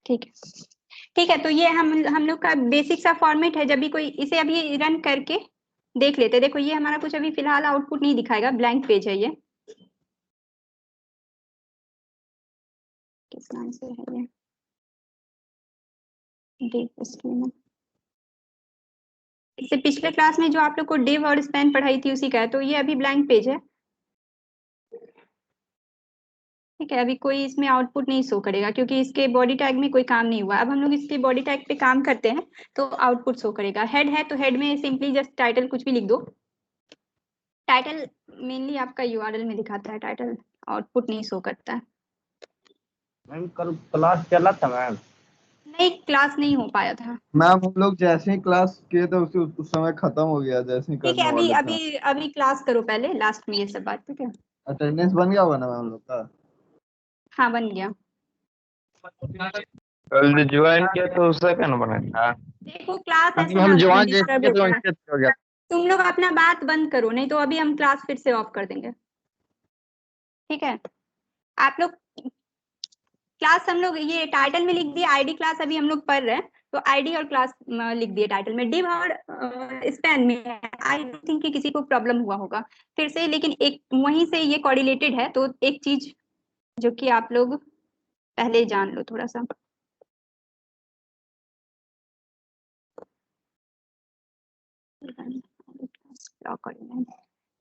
ठीक है, ठीक है। तो ये हम लोग का बेसिक सा फॉर्मेट है। जब भी कोई इसे अभी रन करके देख लेते, देखो ये हमारा कुछ अभी फिलहाल आउटपुट नहीं दिखाएगा, ब्लैंक पेज है ये। किस नाम से है ये, डिव स्कीमा। इससे पिछले क्लास में जो आप लोग को डिव और स्पैन पढ़ाई थी उसी का है। तो ये अभी ब्लैंक पेज है, ठीक है। अभी कोई इसमें आउटपुट नहीं शो करेगा क्योंकि इसके बॉडी टैग में कोई काम नहीं हुआ। अब हम लोग इसके बॉडी टैग पे काम करते हैं तो आउटपुट शो करेगा। हेड है तो हेड में सिंपली जस्ट टाइटल कुछ भी लिख दो। टाइटल मेनली आपका यूआरएल में दिखाता है, टाइटल आउटपुट नहीं शो करता है। मैम कल क्लास चला था मैम? नहीं, क्लास नहीं हो पाया था मैम। हम लोग जैसे ही क्लास किए थे उस समय खत्म हो गया, जैसे ही ठीक है। करने अभी वाले थे। अभी अभी क्लास करो पहले, लास्ट में ये सब बात, ठीक है। अटेंडेंस बन गया होगा ना मैम हम लोग का? हाँ बन गया। कल जो ज्वाइन किया तो उससे क्या ना बना था? देखो क्लास ऐसे हम ना ज्वाइन जैसे डिस्टर्ब किया तो होता है। वैसे हो गया। तुम लोग अपना बात बंद करो, नहीं तो अभी हम क्लास फिर से ऑफ कर देंगे, ठीक है। आप लोग क्लास, हम लोग ये टाइटल में लिख दिए आईडी क्लास, अभी हम लोग पढ़ रहे हैं तो आईडी और क्लास लिख दिए टाइटल में। डिव और स्पैन में आई डोंट थिंक कि किसी को प्रॉब्लम हुआ होगा फिर से, लेकिन एक वहीं से ये कोरिलेटेड है। तो एक चीज जो कि आप लोग पहले जान लो थोड़ा सा।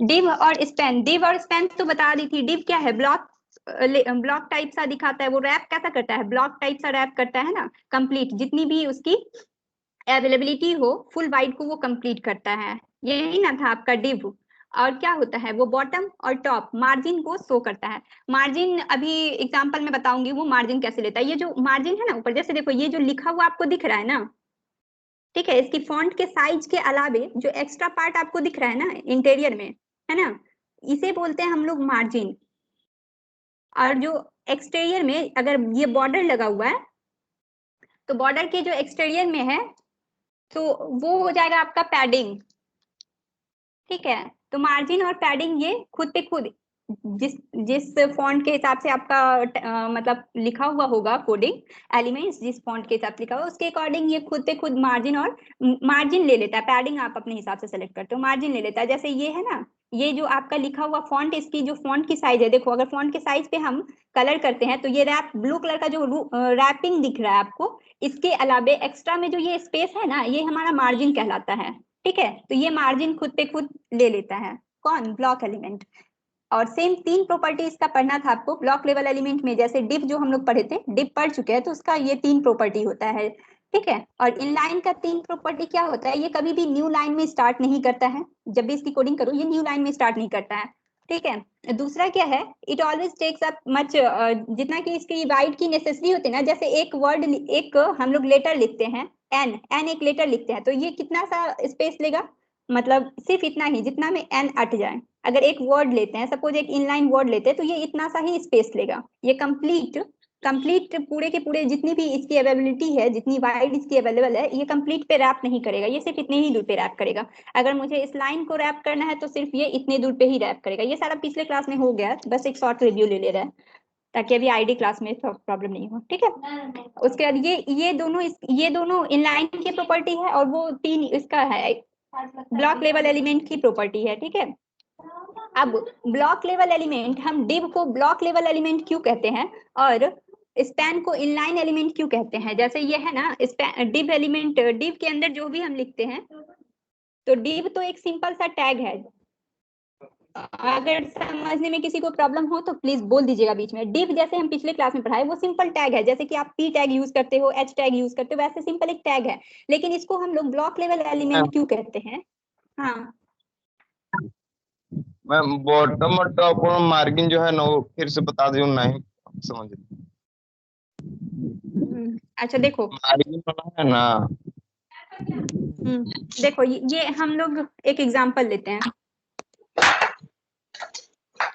डिव और स्पैन तो बता दी थी। डिव क्या है, ब्लॉक, ब्लॉक टाइप सा दिखाता है। वो रैप कैसा करता है, ब्लॉक टाइप सा रैप करता है ना, कंप्लीट जितनी भी उसकी अवेलेबिलिटी हो फुल वाइड को वो कंप्लीट करता है। यही ना था आपका डिव। और क्या होता है, वो बॉटम और टॉप मार्जिन को शो करता है। मार्जिन अभी एग्जांपल में बताऊंगी वो मार्जिन कैसे लेता है। ये जो मार्जिन है ना ऊपर, जैसे देखो ये जो लिखा हुआ आपको दिख रहा है ना, ठीक है, इसकी फॉन्ट के साइज के अलावे जो एक्स्ट्रा पार्ट आपको दिख रहा है ना इंटीरियर में, है ना, इसे बोलते हैं हम लोग मार्जिन। और जो एक्सटीरियर में अगर ये बॉर्डर लगा हुआ है तो बॉर्डर के जो एक्सटीरियर में है तो वो हो जाएगा आपका पैडिंग, ठीक है। तो मार्जिन और पैडिंग ये खुद पे खुद जिस जिस फॉन्ट के हिसाब से आपका मतलब लिखा हुआ होगा कोडिंग एलिमेंट्स, जिस फॉन्ट के हिसाब से लिखा हुआ उसके अकॉर्डिंग ये खुद पे खुद मार्जिन और मार्जिन ले लेता है। पैडिंग आप अपने हिसाब से सेलेक्ट करते हो, मार्जिन ले लेता है। जैसे ये है ना, ये जो आपका लिखा हुआ फॉन्ट, इसकी जो फॉन्ट की साइज है, देखो अगर फॉन्ट के साइज पे हम कलर करते हैं तो ये रैप ब्लू कलर का जो रैपिंग दिख रहा है आपको, इसके अलावे एक्स्ट्रा में जो ये स्पेस है ना, ये हमारा मार्जिन कहलाता है, ठीक है। तो ये मार्जिन खुद पे खुद ले लेता है कौन, ब्लॉक एलिमेंट। और सेम तीन प्रॉपर्टी इसका पढ़ना था आपको ब्लॉक लेवल एलिमेंट में। जैसे डिव जो हम लोग पढ़े थे, डिव पढ़ चुके हैं, तो उसका ये तीन प्रॉपर्टी होता है, ठीक है। और इनलाइन का तीन प्रॉपर्टी क्या होता है, ये कभी भी न्यू लाइन में स्टार्ट नहीं करता है। जब भी इसकी कोडिंग करो ये न्यू लाइन में स्टार्ट नहीं करता है, ठीक है। दूसरा क्या है, it always takes up much, जितना कि इसकी वाइड की नेसेसरी होती है ना, जैसे एक वर्ड, एक हम लोग लेटर लिखते हैं, एन एन एक लेटर लिखते हैं, तो ये कितना सा स्पेस लेगा, मतलब सिर्फ इतना ही जितना में एन अट जाए। अगर एक वर्ड लेते हैं, सपोज एक इनलाइन वर्ड लेते हैं, तो ये इतना सा ही स्पेस लेगा। ये कंप्लीट कंप्लीट पूरे के पूरे जितनी भी इसकी अवेलेबिलिटी है, जितनी वाइड इसकी अवेलेबल है, ये कंप्लीट पे रैप नहीं करेगा, ये सिर्फ इतने ही दूर पे रैप करेगा। अगर मुझे इस लाइन को रैप करना है तो सिर्फ ये इतने दूर पे ही रैप करेगा। ये सारा पिछले क्लास में हो गया, बस एक शॉर्ट रिव्यू ले रहा है ताकि अभी आईडी क्लास में प्रॉब्लम नहीं हो, ठीक है। उसके बाद ये दोनों इनलाइन की प्रॉपर्टी है और वो तीन इसका है ब्लॉक लेवल एलिमेंट की प्रॉपर्टी है, ठीक है। अब ब्लॉक लेवल एलिमेंट, हम डिव को ब्लॉक लेवल एलिमेंट क्यों कहते हैं और स्पैन को इनलाइन एलिमेंट क्यों कहते हैं। जैसे ये है ना डिव एलिमेंट, डिव के अंदर जो भी हम लिखते हैं, तो डिव तो एक सिंपल सा टैग है। अगर समझने में किसी को प्रॉब्लम हो तो प्लीज बोल दीजिएगा बीच में। डिव जैसे हम पिछले क्लास में पढ़ाए वो सिंपल टैग है, जैसे कि आप पी टैग यूज करते हो, एच टैग यूज करते हो, वैसे सिंपल एक टैग है। लेकिन इसको हम लोग ब्लॉक लेवल एलिमेंट क्यों कहते हैं। हाँ मैम बॉटम और टॉप और मार्जिन जो है ना वो फिर से बता दो, नहीं समझ। अच्छा देखो, मार्जिन बना है ना? देखो ये हम लोग एक एग्जांपल लेते हैं।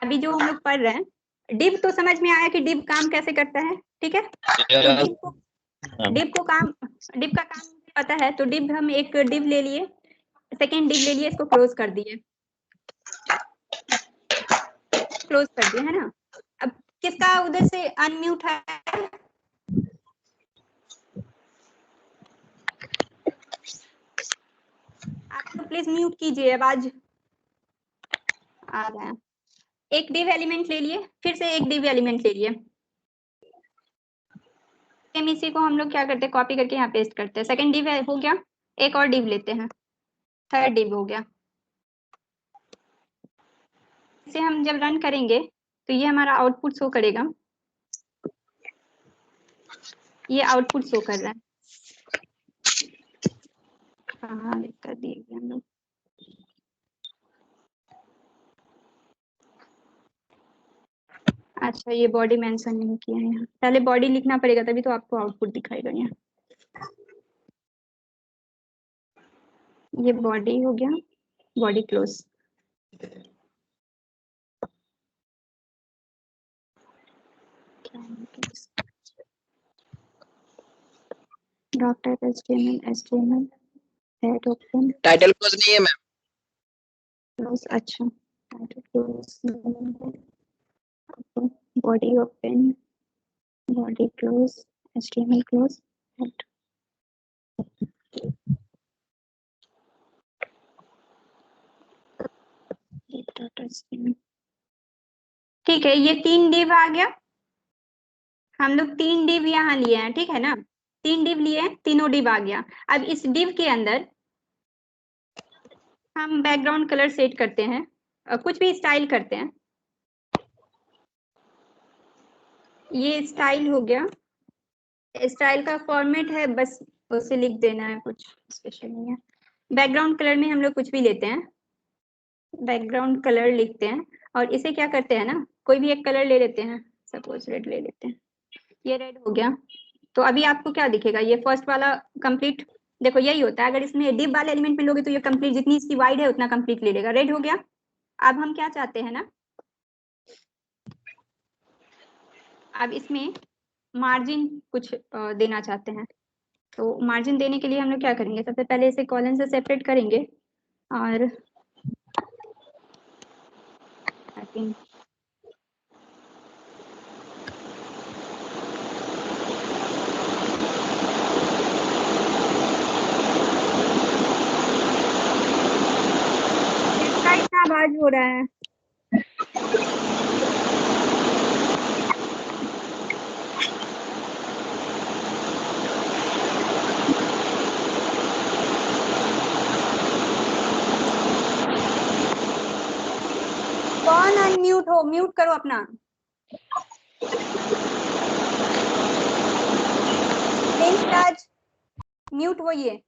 अभी जो हम लोग पढ़ रहे हैं डिव, तो समझ में आया कि डिव काम कैसे करता है, ठीक है। तो डिव का काम पता है, तो डिव हम एक डिव ले लिए, सेकेंड डिव ले लिए, इसको क्लोज कर दिए, क्लोज कर दिए, है ना। अब किसका उधर से अनम्यूट है, तो प्लीज म्यूट कीजिए, आवाज आ रहा है। एक div एलिमेंट ले लिए, फिर से एक div एलिमेंट ले लिए। सेम इसी को हम लोग क्या करते हैं, कॉपी करके यहाँ पेस्ट करते हैं। सेकंड div हो गया, एक और div लेते हैं, थर्ड div हो गया। इसे हम जब रन करेंगे तो ये हमारा आउटपुट शो करेगा, ये आउटपुट शो कर रहा है। हाँ कर दिए हम लोग। अच्छा ये बॉडी मेंशन नहीं किया है यहाँ, पहले बॉडी लिखना पड़ेगा तभी तो आपको आउटपुट दिखाएगा यहाँ। ये बॉडी हो गया, body close. Doctor HTML head open title close नहीं है मैम। क्लोज। अच्छा title close, body open, body close, HTML close, head. ठीक है, ये 3 div आ गया। हम लोग 3 div यहाँ लिए हैं, ठीक है ना, 3 div लिए हैं, तीनों div आ गया। अब इस div के अंदर हम बैकग्राउंड कलर सेट करते हैं, कुछ भी स्टाइल करते हैं। ये स्टाइल हो गया, स्टाइल का फॉर्मेट है, बस उसे लिख देना है, कुछ स्पेशल नहीं है। बैकग्राउंड कलर में हम लोग कुछ भी लेते हैं, बैकग्राउंड कलर लिखते हैं और इसे क्या करते हैं ना, कोई भी एक कलर ले लेते हैं, सपोज रेड ले लेते हैं। ये रेड हो गया। तो अभी आपको क्या दिखेगा, ये फर्स्ट वाला कंप्लीट, देखो यही होता है, अगर इसमें div वाले एलिमेंट में लोगे तो ये कंप्लीट जितनी इसकी वाइड है उतना कंप्लीट ले लेगा। रेड हो गया। अब हम क्या चाहते हैं ना, अब इसमें मार्जिन कुछ देना चाहते हैं। तो मार्जिन देने के लिए हम लोग क्या करेंगे, सबसे पहले इसे कॉलन से सेपरेट करेंगे और इसका इतना आवाज हो रहा है। कौन अनम्यूट हो, म्यूट करो अपना। राज म्यूट होइए।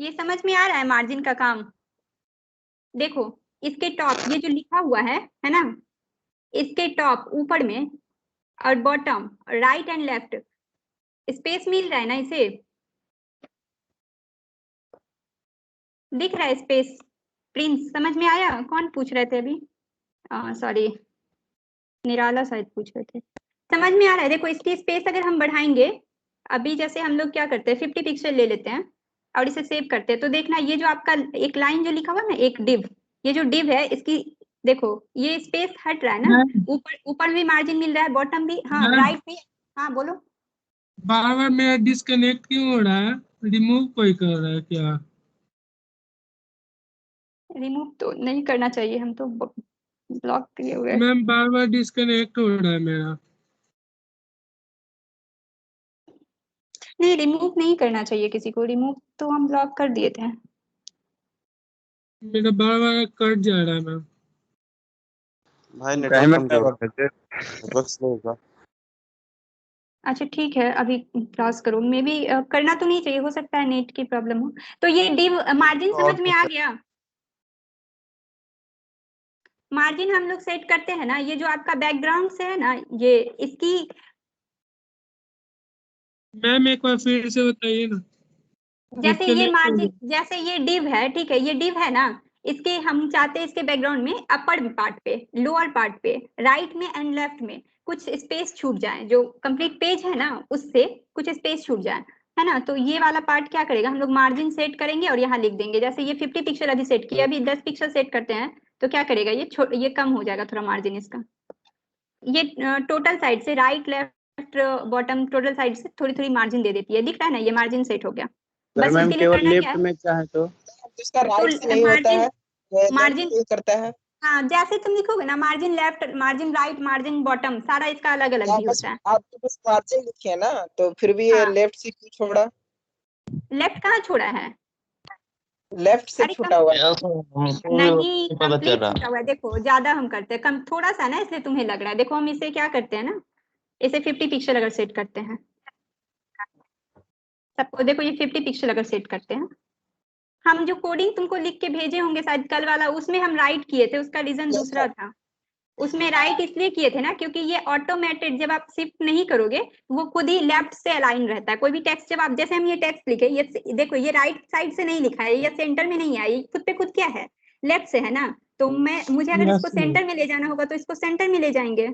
ये समझ में आ रहा है मार्जिन का काम। देखो इसके टॉप ये जो लिखा हुआ है ना, इसके टॉप ऊपर में और bottom right and left space मिल रहा है ना, इसे दिख रहा है स्पेस। प्रिंस समझ में आया, कौन पूछ रहे थे अभी, सॉरी निराला शायद पूछ रहे थे। समझ में आ रहा है, देखो इसकी स्पेस अगर हम बढ़ाएंगे, अभी जैसे हम लोग क्या करते हैं 50 पिक्सल ले लेते हैं और इसे सेव करते हैं, तो देखना ये जो आपका एक लाइन जो लिखा हुआ है ना, एक डिव, ये जो डिव है इसकी देखो ये स्पेस हट रहा है ना, ऊपर ऊपर भी मार्जिन मिल रहा है, बॉटम भी, हाँ राइट भी। हाँ बोलो। बार बार मेरा डिस्कनेक्ट क्यों हो रहा है, रिमूव कोई कर रहा है क्या? रिमूव तो नहीं करना चाहिए, हम तो ब्लॉक किए हुए हैं। मैम बार बार डिस्कनेक्ट हो रहा है मेरा। नहीं रिमूव नहीं करना चाहिए किसी को, रिमूव तो हम ब्लॉक कर दिए थे। मेरा बार बार कट जा रहा है मैम। भाई नेटवर्क कमजोर है, नेटवर्क स्लो होगा। अच्छा ठीक है, अभी क्लास करो, मे बी करना तो नहीं चाहिए, हो सकता है नेट की प्रॉब्लम हो। तो ये डिव मार्जिन समझ में आ गया। मार्जिन हम लोग सेट करते हैं ना, ये जो आपका बैकग्राउंड से है ना, ये इसकी मैम एक बार फिर से बताइए ना। जैसे ये डिस्कनेक्ट हो मार्जिन, रहा जैसे ये डिव है, ठीक है, ये डिव है ना, इसके हम चाहते हैं इसके बैकग्राउंड में अपर पार्ट पे, लोअर पार्ट पे, राइट में एंड लेफ्ट में कुछ स्पेस छूट जाए, जो कंप्लीट पेज है ना उससे कुछ स्पेस छूट जाए। है ना। तो ये वाला पार्ट क्या करेगा, हम लोग मार्जिन सेट करेंगे और यहाँ लिख देंगे। जैसे ये 50 पिक्सल अभी सेट किया, अभी 10 पिक्सल सेट करते हैं तो क्या करेगा, ये कम हो जाएगा थोड़ा मार्जिन इसका। ये टोटल साइड से right left bottom total side से थोड़ी थोड़ी मार्जिन दे देती है, दिख रहा है ना, ये मार्जिन सेट हो गया। पर बस मैम इसके लिए केवल करना क्या लेफ्ट है, में चाहे तो इसका राइट से नहीं होता है, मार्जिन लेफ्ट करता है। हाँ जैसे तुम लिखोगे ना, margin left, margin right, margin bottom, सारा इसका अलग अलग भी बस होता है। आप तो बस मार्जिन लिखिए ना, तो फिर भी ये हाँ। लेफ्ट से क्यों छोड़ा? लेफ्ट कहाँ छोड़ा है, लेफ्ट से अरे छूटा हुआ है। यस हमको नहीं पता चल कंप्लीट रहा छूटा हुआ है। देखो ज्यादा हम करते हैं, कम थोड़ा सा ना, इसलिए तुम्हें लग रहा है। देखो हम इसे क्या करते हैं ना, इसे 50 पिक्सल अगर सेट करते हैं, सबको देखो ये 50 पिक्सल अगर सेट करते हैं, हम जो कोडिंग तुमको लिख के भेजे होंगे शायद कल वाला, उसमें हम राइट किए थे, उसका रीजन Yes, दूसरा था। उसमें राइट इसलिए किए थे ना क्योंकि ये ऑटोमेटेड, जब आप शिफ्ट नहीं करोगे वो खुद ही लेफ्ट से अलाइन रहता है। कोई भी टेक्स्ट जब आप, जैसे हम ये टेक्स्ट लिखे, ये देखो ये राइट साइड से नहीं लिखा है, ये सेंटर में नहीं है, ये खुद पे खुद क्या है, लेफ्ट से है ना। तो मुझे अगर Yes, इसको ma'am. सेंटर में ले जाना होगा तो इसको सेंटर में ले जाएंगे।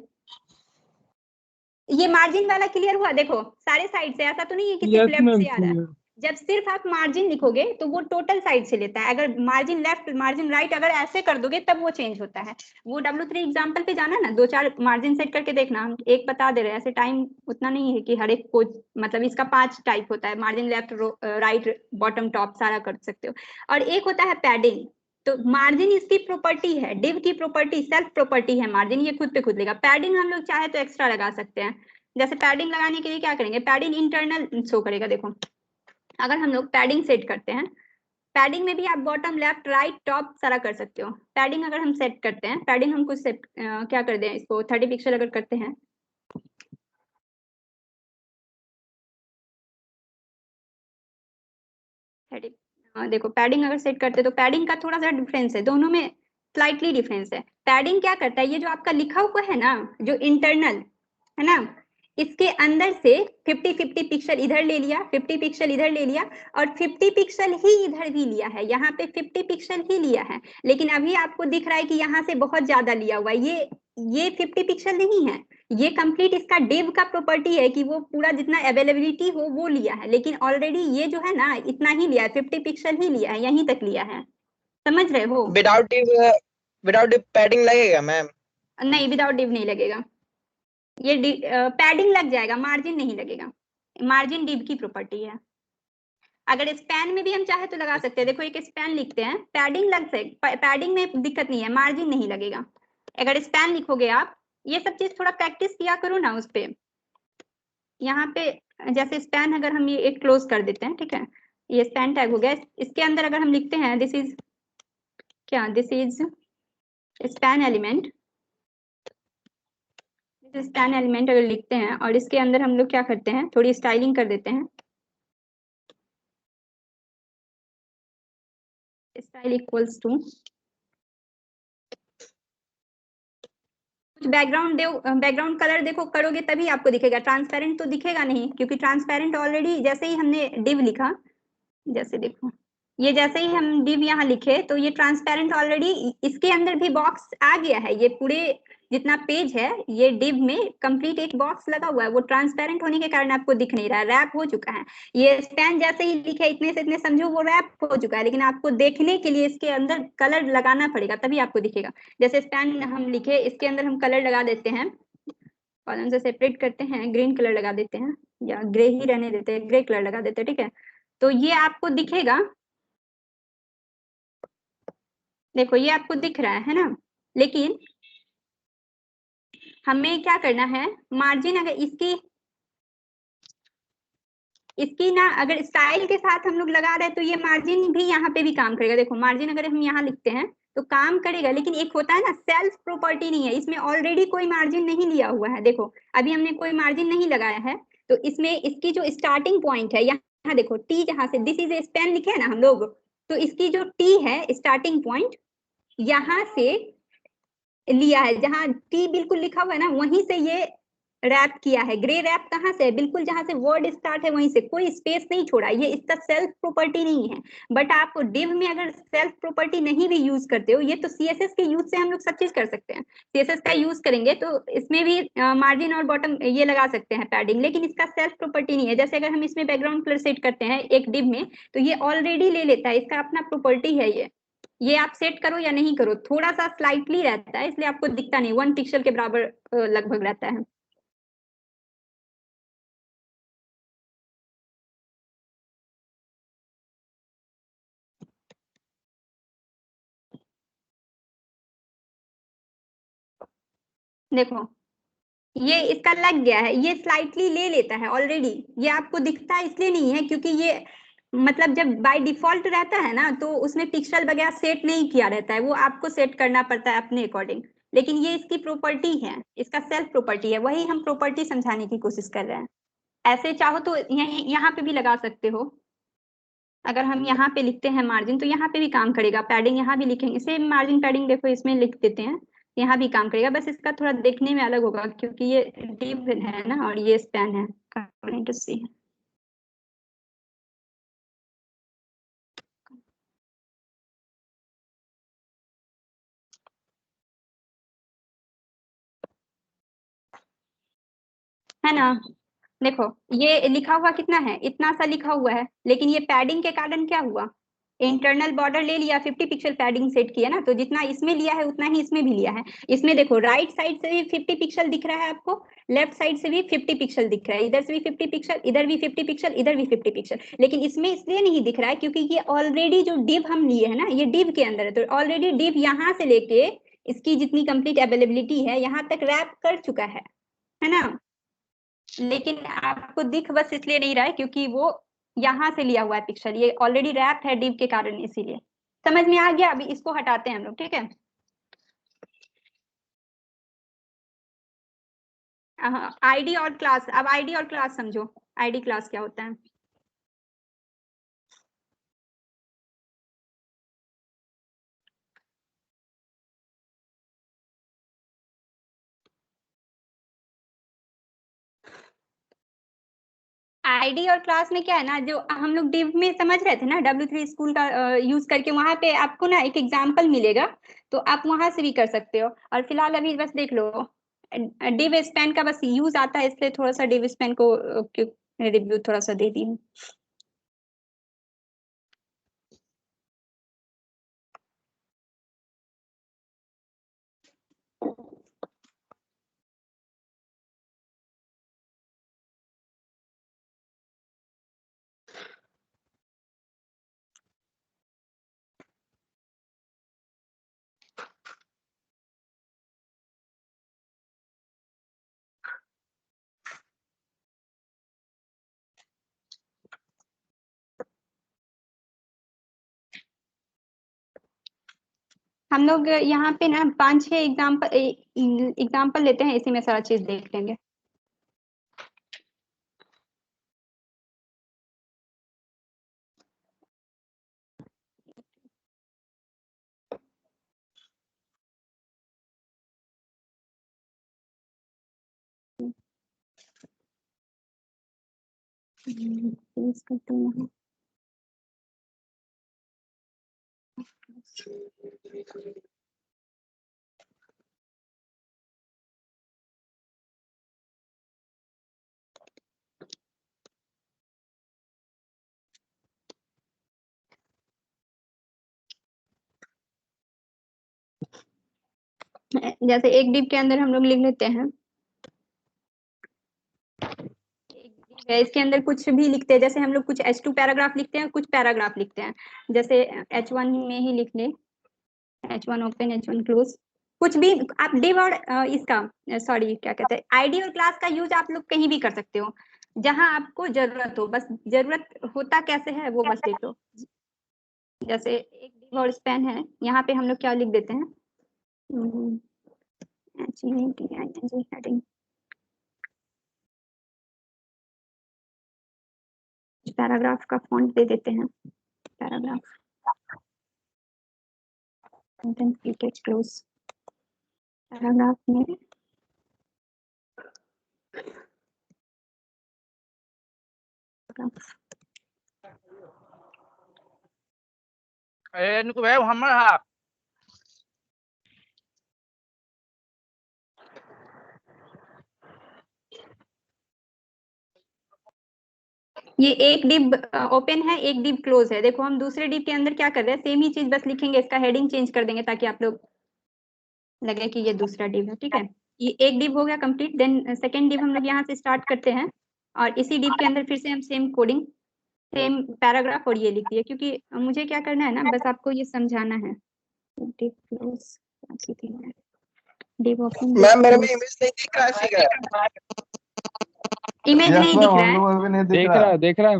ये मार्जिन वाला क्लियर हुआ, देखो सारे साइड से, ऐसा तो नहीं है कि सिर्फ Yes, लेफ्ट ma'am. से आ रहा है। जब सिर्फ आप मार्जिन लिखोगे तो वो टोटल साइड से लेता है, अगर मार्जिन लेफ्ट मार्जिन राइट अगर ऐसे कर दोगे तब वो चेंज होता है। वो W3 एग्जांपल पे जाना ना, 2-4 मार्जिन सेट करके देखना, हम एक बता दे रहे हैं, ऐसे टाइम उतना नहीं है कि हर एक को, मतलब इसका 5 टाइप होता है, margin left right bottom top सारा कर सकते हो। और एक होता है पैडिंग, तो मार्जिन इसकी प्रॉपर्टी है, डिव की प्रॉपर्टी, सेल्फ प्रॉपर्टी है मार्जिन, ये खुद पे खुद लेगा। पैडिंग हम लोग चाहे तो एक्स्ट्रा लगा सकते हैं। जैसे पैडिंग लगाने के लिए क्या करेंगे, पैडिंग इंटरनल शो करेगा। देखो अगर हम लोग पैडिंग सेट करते हैं, पैडिंग में भी आप बॉटम लेफ्ट राइट टॉप सारा कर सकते हो। पैडिंग अगर हम सेट करते हैं, पैडिंग हम कुछ सेट क्या कर दें, इसको 30 पिक्सल अगर करते हैं, देखो पैडिंग अगर सेट करते हैं तो पैडिंग का थोड़ा सा डिफरेंस है, दोनों में स्लाइटली डिफरेंस है। पैडिंग क्या करता है, ये जो आपका लिखा हुआ है ना, जो इंटरनल है ना, इसके अंदर से 50-50 पिक्सल इधर ले लिया, 50 पिक्सल इधर ले लिया, और 50 पिक्सल ही इधर भी लिया है, यहाँ पे 50 पिक्सल ही लिया है। लेकिन अभी आपको दिख रहा है कि यहाँ से बहुत ज्यादा लिया हुआ है, ये 50 पिक्सल नहीं है, ये कंप्लीट इसका डिव का प्रॉपर्टी है कि वो पूरा जितना अवेलेबिलिटी हो वो लिया है। लेकिन ऑलरेडी ये जो है ना इतना ही लिया है, 50 पिक्सल ही लिया है, यहीं तक लिया है, समझ रहे हो। विदाउट डिव पैडिंग लगेगा मैम? नहीं विदाउट डिव नहीं लगेगा, ये पैडिंग लग जाएगा, मार्जिन नहीं लगेगा, मार्जिन डिव की प्रॉपर्टी है। अगर स्पैन में भी हम चाहे तो लगा सकते हैं, देखो एक स्पैन लिखते हैं, पैडिंग लग सकती, पैडिंग में दिक्कत नहीं है, मार्जिन नहीं लगेगा। अगर स्पैन लिखोगे आप, ये सब चीज थोड़ा प्रैक्टिस किया करो ना उस पे। यहाँ पे जैसे स्पैन अगर हम ये एक क्लोज कर देते हैं, ठीक है, ये स्पैन टैग हो गया, इसके अंदर अगर हम लिखते हैं दिस इज क्या, this is span element, span element अगर लिखते हैं और इसके अंदर हम लोग क्या करते हैं, थोड़ी स्टाइलिंग कर देते हैं, style equals to background colour देखो करोगे तभी आपको दिखेगा, ट्रांसपेरेंट तो दिखेगा नहीं, क्योंकि ट्रांसपेरेंट ऑलरेडी जैसे ही हमने डिव लिखा, जैसे देखो ये जैसे ही हम डिव यहाँ लिखे तो ये ट्रांसपेरेंट ऑलरेडी इसके अंदर भी बॉक्स आ गया है, ये पूरे जितना पेज है ये डिव में कंप्लीट एक बॉक्स लगा हुआ है, वो ट्रांसपेरेंट होने के कारण आपको दिख नहीं रहा है, रैप हो चुका है। ये स्पैन जैसे ही लिखे इतने से इतने समझो वो रैप हो चुका है, लेकिन आपको देखने के लिए इसके अंदर कलर लगाना पड़ेगा तभी आपको दिखेगा। जैसे स्पैन हम लिखे, इसके अंदर हम कलर लगा देते हैं, कॉलम से सेपरेट करते हैं, ग्रीन कलर लगा देते हैं या ग्रे ही रहने देते हैं, ग्रे कलर लगा देते हैं, ठीक है। तो ये आपको दिखेगा, देखो ये आपको दिख रहा है ना, लेकिन हमें क्या करना है, मार्जिन अगर इसकी ना अगर स्टाइल के साथ हम लोग लगा रहे हैं तो ये मार्जिन भी यहाँ पे भी काम करेगा। देखो मार्जिन अगर हम यहाँ लिखते हैं तो काम करेगा, लेकिन एक होता है ना सेल्फ प्रॉपर्टी नहीं है, इसमें ऑलरेडी कोई मार्जिन नहीं लिया हुआ है। देखो अभी हमने कोई मार्जिन नहीं लगाया है, तो इसमें इसकी जो स्टार्टिंग पॉइंट है यहाँ देखो टी, जहाँ से दिस इज ए स्पैन लिखे है ना हम लोग, तो इसकी जो टी है स्टार्टिंग पॉइंट यहाँ से लिया है, जहाँ टी बिल्कुल लिखा हुआ है ना वहीं से ये रैप किया है। ग्रे रैप कहाँ से है? बिल्कुल जहां से वर्ड स्टार्ट है वहीं से, कोई स्पेस नहीं छोड़ा। ये इसका सेल्फ प्रॉपर्टी नहीं है। बट आप डिव में अगर सेल्फ प्रॉपर्टी नहीं भी यूज करते हो, ये तो सीएसएस के यूज से हम लोग सब चीज कर सकते हैं। सीएसएस का यूज करेंगे तो इसमें भी मार्जिन और बॉटम ये लगा सकते हैं पैडिंग, लेकिन इसका सेल्फ प्रॉपर्टी नहीं है। जैसे अगर हम इसमें बैकग्राउंड कलर सेट करते हैं एक डिव में, तो ये ऑलरेडी ले लेता है, इसका अपना प्रॉपर्टी है ये आप सेट करो या नहीं करो, थोड़ा सा स्लाइटली रहता है, इसलिए आपको दिखता नहीं, 1 पिक्सल के बराबर लगभग रहता है। देखो ये इसका लग गया है, ये स्लाइटली ले लेता है ऑलरेडी। ये आपको दिखता है इसलिए नहीं है क्योंकि ये मतलब जब बाय डिफॉल्ट रहता है ना, तो उसमें पिक्सल वगैरह सेट नहीं किया रहता है, वो आपको सेट करना पड़ता है अपने अकॉर्डिंग। लेकिन ये इसकी प्रॉपर्टी है, इसका सेल्फ प्रॉपर्टी है, वही हम प्रॉपर्टी समझाने की कोशिश कर रहे हैं। ऐसे चाहो तो यहाँ पे भी लगा सकते हो। अगर हम यहाँ पे लिखते हैं मार्जिन, तो यहाँ पे भी काम करेगा। पैडिंग यहाँ भी लिखेंगे, सेम मार्जिन पैडिंग देखो इसमें लिख देते हैं, यहाँ भी काम करेगा। बस इसका थोड़ा देखने में अलग होगा क्योंकि ये डिव है ना और ये स्पैन है। अकॉर्डिंग टू सी है ना। देखो ये लिखा हुआ कितना है, इतना सा लिखा हुआ है, लेकिन ये पैडिंग के कारण क्या हुआ, इंटरनल बॉर्डर ले लिया, 50 पिक्सल पैडिंग सेट किया ना, तो जितना इसमें लिया है उतना ही इसमें भी लिया है। इसमें देखो राइट साइड से भी 50 पिक्सल दिख रहा है आपको, लेफ्ट साइड से भी 50 पिक्सल दिख रहा है, इधर से भी 50 पिक्सल, इधर भी 50 पिक्सल, इधर भी 50 पिक्सल। लेकिन इसमें इसलिए नहीं दिख रहा है क्योंकि ये ऑलरेडी जो डिव हम लिए है ना, ये डिव के अंदर है, तो ऑलरेडी डिव यहाँ से लेके इसकी जितनी कंप्लीट अवेलेबिलिटी है यहाँ तक रैप कर चुका है ना। लेकिन आपको दिख बस इसलिए नहीं रहा है क्योंकि वो यहाँ से लिया हुआ है पिक्सल, ये ऑलरेडी रैप है डिव के कारण, इसीलिए। समझ में आ गया? अभी इसको हटाते हैं हम लोग, ठीक है। आईडी और क्लास, अब आईडी और क्लास समझो। आईडी क्लास क्या होता है? आईडी और क्लास में क्या है ना, जो हम लोग डिव में समझ रहे थे ना, W3 स्कूल का यूज करके, वहां पे आपको ना एक एग्जांपल मिलेगा, तो आप वहां से भी कर सकते हो। और फिलहाल अभी बस देख लो, डिव स्पैन का बस यूज आता है, इसलिए थोड़ा सा डिव स्पैन को रिव्यू थोड़ा सा दे दी हूँ। हम लोग यहाँ पे ना 5-6 एग्जाम्पल लेते हैं, इसी में सारा चीज देख लेंगे। जैसे एक डिव के अंदर हम लोग लिख लेते हैं, इसके अंदर कुछ भी लिखते हैं, जैसे हम लोग कुछ H2 पैराग्राफ लिखते हैं, कुछ पैराग्राफ लिखते हैं। जैसे H1 में ही लिख ले, H1 ओपन, H1 क्लोज, कुछ भी। आप डिव और इसका सॉरी क्या कहते हैं, आईडी और क्लास का यूज आप लोग कहीं भी कर सकते हो, जहां आपको जरूरत हो। बस जरूरत होता कैसे है वो बस देख लो। जैसे एक डिव और स्पैन है, यहाँ पे हम लोग क्या लिख देते हैं, हेडिंग, पैराग्राफ का फॉन्ट दे देते हैं, पैराग्राफ कंटेंट क्लोज। पैराग्राफ में นี่กูแพ้ทำมาฮะ ये एक डिव ओपन है, एक डिव क्लोज है। देखो हम दूसरे डिव के अंदर क्या कर रहे हैं, सेम ही चीज बस लिखेंगे, इसका हेडिंग चेंज कर देंगे ताकि आप लोग लगे कि ये दूसरा डिव है। ठीक है, ये एक डिव हो गया कंप्लीट। देन सेकेंड डिव हम लोग यहाँ से स्टार्ट करते हैं और इसी डिव के अंदर फिर से हम सेम कोडिंग, सेम पैराग्राफ और ये लिख दिए, क्योंकि मुझे क्या करना है ना, बस आपको ये समझाना है। Div close div open, ma'am मेरे में इमेज नहीं दिख रहा है फिगर। इमेज यस नहीं मैम, दिख रहा हम है। लोगों को भी नहीं दिख देख रहा। रहा देख रहा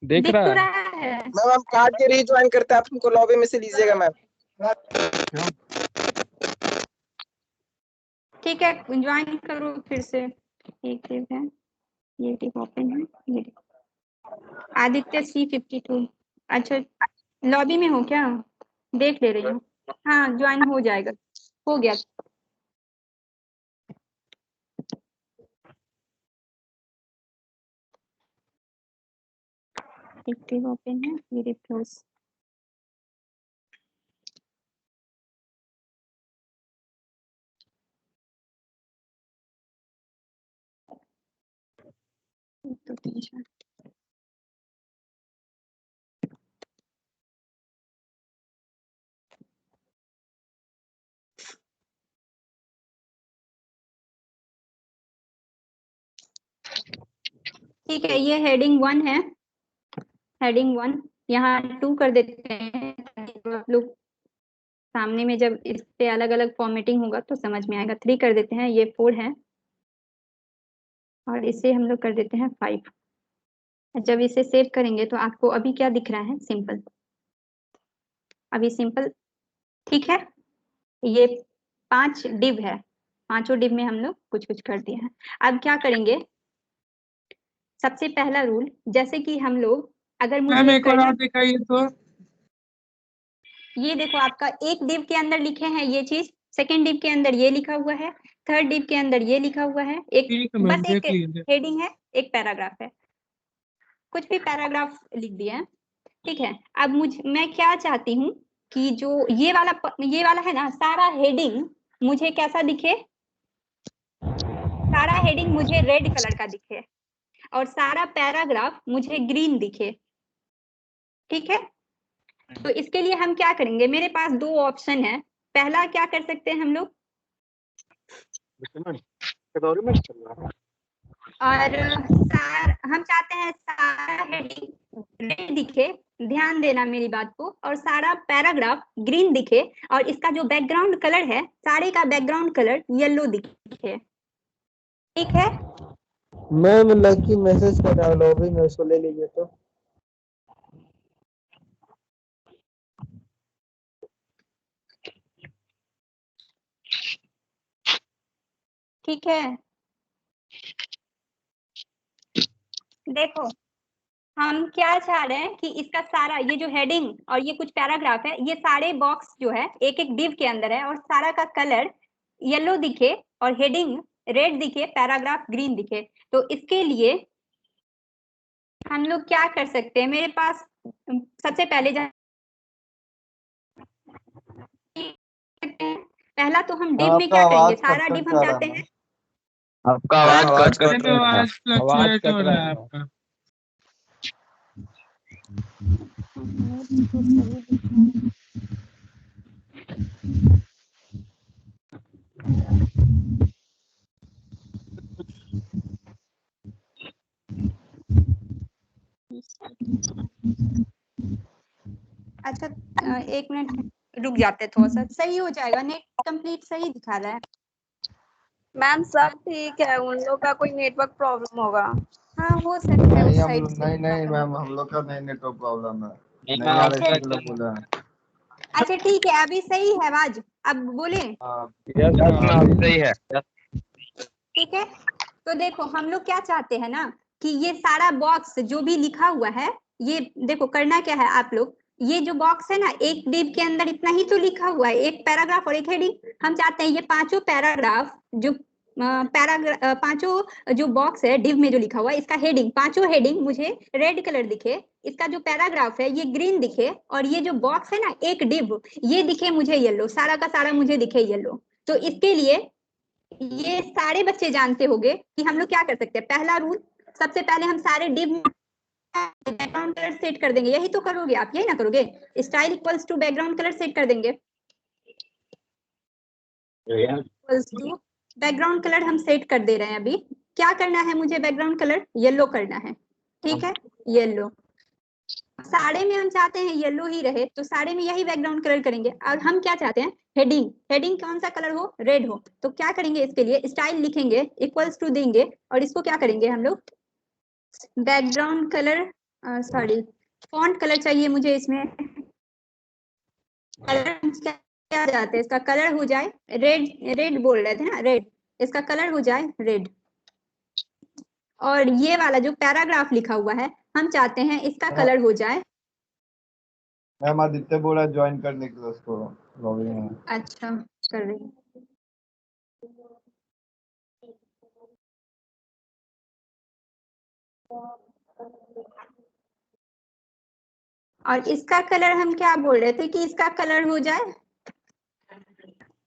देख दिख रहा तो है। रहा है। मैम हम काट के रीज्वाइन करते हैं, आप हमको लॉबी में से लीजिएगा मैम। ठीक है, ज्वाइन करो फिर से। एक डिव है, ये डिव ओपन है, ये आदित्य C52। अच्छा, लॉबी में हो क्या? देख ले रही हूँ। हाँ, ज्वाइन हो जाएगा, हो गया। एक डिव ओपन है, ये डिव क्लोज। एक, दो, तीन, चार। ठीक है, ये हेडिंग 1 है। हेडिंग 1 यहाँ 2 कर देते हैं ताकि आप लोग सामने में जब इस पे अलग अलग फॉर्मेटिंग होगा तो समझ में आएगा। 3 कर देते हैं, ये 4 है और इसे हम लोग कर देते हैं 5। जब इसे सेव करेंगे तो आपको अभी क्या दिख रहा है, सिंपल। अभी सिंपल, ठीक है। ये 5 डिव है, 5 डिव में हम लोग कुछ कुछ कर दिए हैं। अब क्या करेंगे, सबसे पहला रूल, जैसे कि हम लोग अगर मैम मुझे एक और दिखाइए तो। ये देखो आपका एक डिव के अंदर लिखे हैं ये चीज, सेकेंड डिव के अंदर ये लिखा हुआ है, थर्ड डिव के अंदर ये लिखा हुआ है। एक ठीक है मैम, बस एक देख लीजिए। हेडिंग है, एक पैराग्राफ है, कुछ भी पैराग्राफ लिख दिया है। ठीक है, अब मैं क्या चाहती हूँ कि जो ये वाला है ना, सारा हेडिंग मुझे कैसा दिखे, सारा हेडिंग मुझे रेड कलर का दिखे और सारा पैराग्राफ मुझे ग्रीन दिखे। ठीक है, तो इसके लिए हम क्या करेंगे, मेरे पास 2 ऑप्शन है। पहला क्या कर सकते हैं हम लोग, और हम चाहते हैं सारा हेडिंग रेड दिखे, ध्यान देना मेरी बात को, और सारा पैराग्राफ ग्रीन दिखे और इसका जो बैकग्राउंड कलर है, सारे का बैकग्राउंड कलर येलो दिखे। ठीक है, मैम लकी मैसेज कर रहा है लॉबी में, उसको ले लीजिए तो। ठीक है। देखो हम क्या चाह रहे हैं कि इसका सारा ये जो हेडिंग और ये कुछ पैराग्राफ है, ये सारे बॉक्स जो है एक एक डिव के अंदर है और सारा का कलर येलो दिखे और हेडिंग रेड दिखे, पैराग्राफ ग्रीन दिखे। तो इसके लिए हम लोग क्या कर सकते हैं, मेरे पास सबसे पहले पहला तो हम डिव में क्या करेंगे, सारा डिव हम चाहते हैं। आपका आवाज कट मैम कर रहा है। आवाज फ्लक्चुएट हो रहा है आपका। अच्छा, 1 मिनट रुक जाते, थोड़ा सा सही हो जाएगा। नेट कंप्लीट सही दिखा रहा है। मैम सब ठीक है, उन लोग का कोई नेटवर्क प्रॉब्लम होगा। हाँ, हो सकता है उस नहीं साइड से नहीं प्रॉब्लम। मैम, हम लोग का नहीं नेटवर्क प्रॉब्लम है। नहीं, नहीं आ अच्छा रहा है बोला है। अच्छा, ठीक है, अभी सही है आवाज, अब बोले। Yes ma'am. सही है। ठीक है, तो देखो हम लोग क्या चाहते हैं ना कि ये सारा बॉक्स जो भी लिखा हुआ है, ये देखो करना क्या है आप लोग, ये जो बॉक्स है ना, एक डिव के अंदर इतना ही तो लिखा हुआ है, एक पैराग्राफ और एक हेडिंग। हम चाहते हैं ये 5 पैराग्राफ जो पांचों जो बॉक्स है डिव में जो लिखा हुआ है इसका हेडिंग, पांचों हेडिंग मुझे रेड कलर दिखे, इसका जो पैराग्राफ है ये ग्रीन दिखे, और ये जो बॉक्स है ना एक डिव ये दिखे मुझे येलो, सारा का सारा मुझे दिखे येलो। तो इसके लिए ये सारे बच्चे जानते होंगे कि हम लोग क्या कर सकते हैं। पहला रूल, सबसे पहले हम सारे डिव बैकग्राउंड कलर सेट कर देंगे। यही तो करोगे आप, यही ना करोगे, style equals to background colour set कर देंगे। इक्वल्स टू बैकग्राउंड कलर हम सेट कर दे रहे हैं। अभी क्या करना है मुझे, बैकग्राउंड कलर येलो करना है, ठीक है, येलो। सारे में हम चाहते हैं येलो ही रहे, तो सारे में यही बैकग्राउंड कलर करेंगे। और हम क्या चाहते हैं, हेडिंग, हेडिंग कौन सा कलर हो, रेड हो। तो क्या करेंगे, इसके लिए स्टाइल लिखेंगे, इक्वल्स टू देंगे, और इसको क्या करेंगे हम लोग, background colour, sorry font colour चाहिए मुझे, इसमें कलर क्या जाते हैं, इसका कलर हो जाए रेड, रेड बोल रहे थे ना, रेड, इसका कलर हो जाए रेड। और ये वाला जो पैराग्राफ लिखा हुआ है हम चाहते हैं इसका कलर हो जाए, मैम आदित्य बोला ज्वाइन करने के लिए उसको लॉगिन है। अच्छा कर रही हूँ। और इसका कलर हम क्या बोल रहे थे कि इसका कलर हो जाए,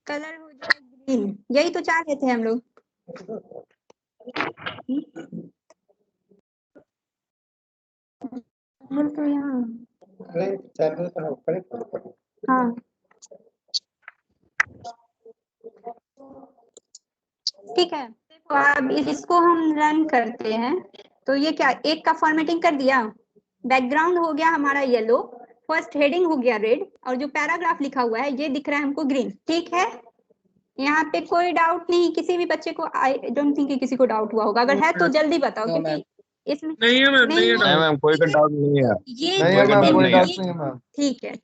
कलर हो जाए ग्रीन, यही तो चाह रहे थे हम लोग। तो यहाँ हाँ ठीक है, तो अब इसको हम रन करते हैं। तो ये क्या, एक का फॉर्मेटिंग कर दिया, बैकग्राउंड हो गया हमारा येलो, फर्स्ट हेडिंग हो गया रेड, और जो पैराग्राफ लिखा हुआ है ये दिख रहा है हमको ग्रीन, ठीक है। यहाँ पे कोई डाउट नहीं, किसी भी बच्चे को, आई डोंट थिंक कि किसी को डाउट हुआ होगा, अगर है तो जल्दी बताओ, क्योंकि इसमें नहीं है मैम, नहीं है नहीं doubt। मैम कोई का डाउट नहीं है, ये नहीं जो है मैम, doubt कोई नहीं डाउट है। नहीं है मैम।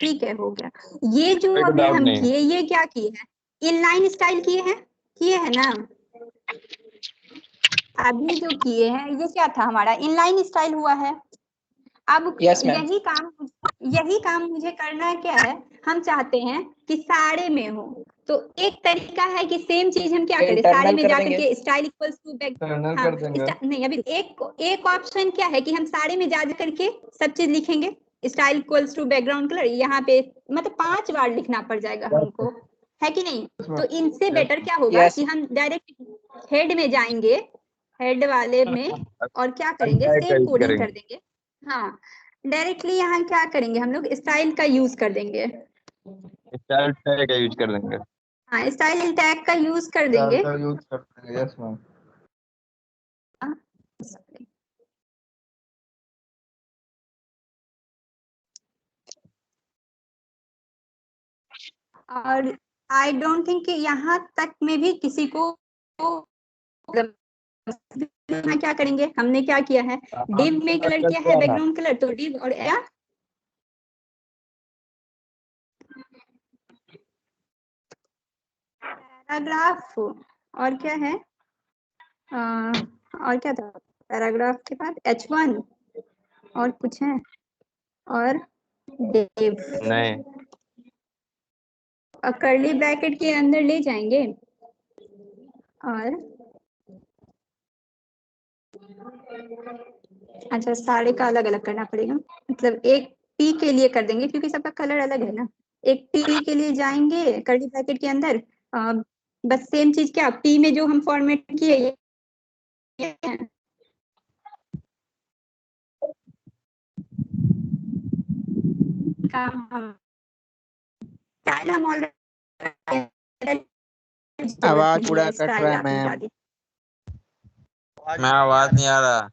ठीक है हो गया। ये जो कोई अभी doubt हम नहीं है। किए, ये क्या किए हैं, इनलाइन स्टाइल किए हैं ना। अभी जो किए हैं ये क्या था, हमारा इनलाइन स्टाइल हुआ है। अब यही काम मुझे करना क्या है, हम चाहते हैं कि सारे में हो। तो एक तरीका है कि सेम चीज हम क्या करें, सारे में जाकर के style equals to back, Internal हाँ कर देंगे। नहीं, अभी एक ऑप्शन क्या है कि हम सारे में जा करके सब चीज लिखेंगे, style equals to background colour, यहाँ पे मतलब 5 बार लिखना पड़ जाएगा हमको, है कि नहीं। तो इनसे बेटर क्या होगा कि हम डायरेक्ट हेड में जाएंगे, हेड वाले में, और क्या करेंगे, टैग का सेम यूज कोडिंग करेंगे। कर देंगे। हाँ डायरेक्टली यहाँ क्या करेंगे हम लोग, स्टाइल का यूज कर देंगे, स्टाइल टैग का यूज कर देंगे। हाँ स्टाइल टैग का यूज कर देंगे। का यूज करते हैं, यस मैम। और आई डोंट थिंक कि यहाँ तक में भी किसी को, यहाँ क्या करेंगे, हमने क्या किया है, डिव में कलर किया है बैकग्राउंड कलर, तो डिव और पैराग्राफ, और क्या है, और क्या था पैराग्राफ के बाद, H1 और कुछ है, और डिव, नहीं और कर्ली ब्रैकेट के अंदर ले जाएंगे, और अच्छा सारे का अलग अलग करना पड़ेगा, मतलब एक पी के लिए कर देंगे क्योंकि सबका कलर अलग है ना। एक पी के लिए जाएंगे कर्ली ब्रैकेट के अंदर, बस सेम चीज, क्या पी में जो हम फॉर्मेट किए काम हम आवाज पूरा कट रहा है मैम। मैं आवाज नहीं आ रहा।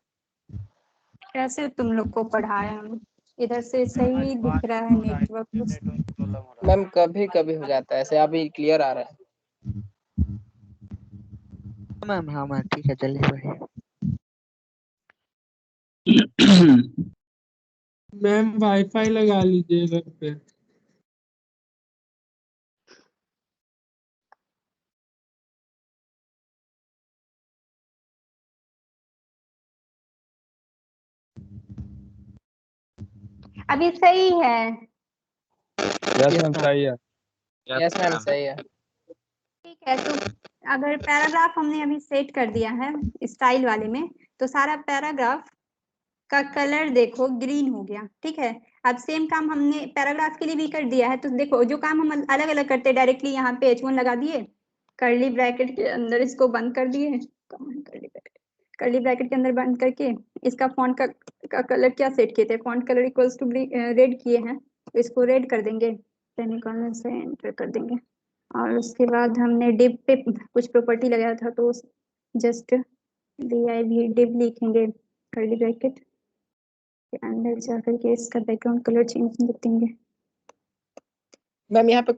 कैसे तुम लोग को पढ़ाया हम, इधर से सही दिख रहा है नेटवर्क। मैम कभी कभी हो जाता है ऐसे, अभी क्लियर आ रहा है मैम। हाँ मैम ठीक है, चलिए बढ़िया। मैम वाईफाई लगा लीजिए घर पे। अभी सही है, यस मैम सही है। यस मैम सही है। ठीक है। तो अगर पैराग्राफ हमने अभी सेट कर दिया है स्टाइल वाले में, तो सारा पैराग्राफ का कलर देखो ग्रीन हो गया, ठीक है। अब सेम काम हमने पैराग्राफ के लिए भी कर दिया है, तो देखो जो काम हम अलग अलग करते हैं, डायरेक्टली यहाँ पे H1 लगा दिए, कर्ली ब्रैकेट के अंदर इसको बंद कर दिए, कर्ली ब्रैकेट के अंदर बंद करके इसका फॉन्ट का कलर क्या सेट किए थे, font colour equals to red किए हैं, तो इसको रेड कर देंगे, सेमीकोलन से एंटर कर देंगे। और उसके बाद हमने डिव पे कुछ प्रॉपर्टी लगाया था, तो जस्ट div डिव लिखेंगे कर्ली ब्रैकेट के अंदर जाकर के इसका बैकग्राउंड कलर चेंज कर देंगे। मैम यहाँ पे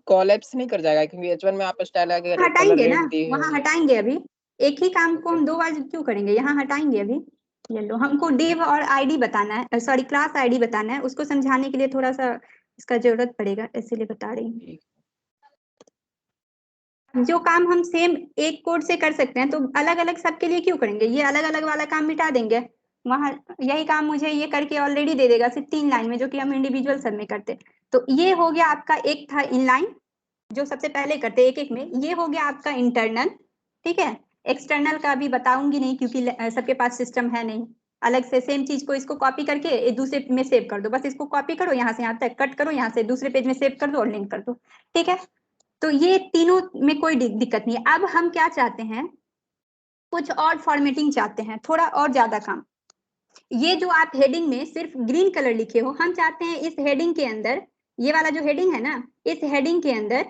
कोलैप्स नहीं कर जाएगा क्योंकि H1 में आप स्टाइल आगे हटाएंगे ना, वहाँ हटाएंगे। अभी एक ही काम को हम 2 बार क्यों करेंगे, यहाँ हटाएंगे अभी। ये लो, हमको डिव और आईडी बताना है, सॉरी क्लास आईडी बताना है, उसको समझाने के लिए थोड़ा सा इसका जरूरत पड़ेगा, इसीलिए बता रही हूँ। जो काम हम सेम एक कोड से कर सकते हैं, तो अलग अलग सबके लिए क्यों करेंगे, ये अलग अलग वाला काम मिटा देंगे, वहाँ यही काम मुझे ये करके ऑलरेडी दे देगा सिर्फ 3 लाइन में, जो कि हम इंडिविजुअल सब में करते। तो ये हो गया आपका, एक था इनलाइन जो सबसे पहले करते एक एक में, ये हो गया आपका इंटरनल, ठीक है। एक्सटर्नल का अभी बताऊंगी नहीं क्योंकि सबके पास सिस्टम है नहीं, अलग से सेम चीज को इसको कॉपी करके दूसरे में सेव कर दो, बस इसको कॉपी करो यहाँ से यहाँ तक, कट करो यहाँ से दूसरे पेज में सेव कर दो और लिंक कर दो, ठीक है। तो ये तीनों में कोई दिक्कत नहीं है। अब हम क्या चाहते हैं, कुछ और फॉर्मेटिंग चाहते हैं, थोड़ा और ज्यादा काम। ये जो आप हेडिंग में सिर्फ ग्रीन कलर लिखे हो, हम चाहते हैं इस हेडिंग के अंदर, ये वाला जो हेडिंग है ना, इस हेडिंग के अंदर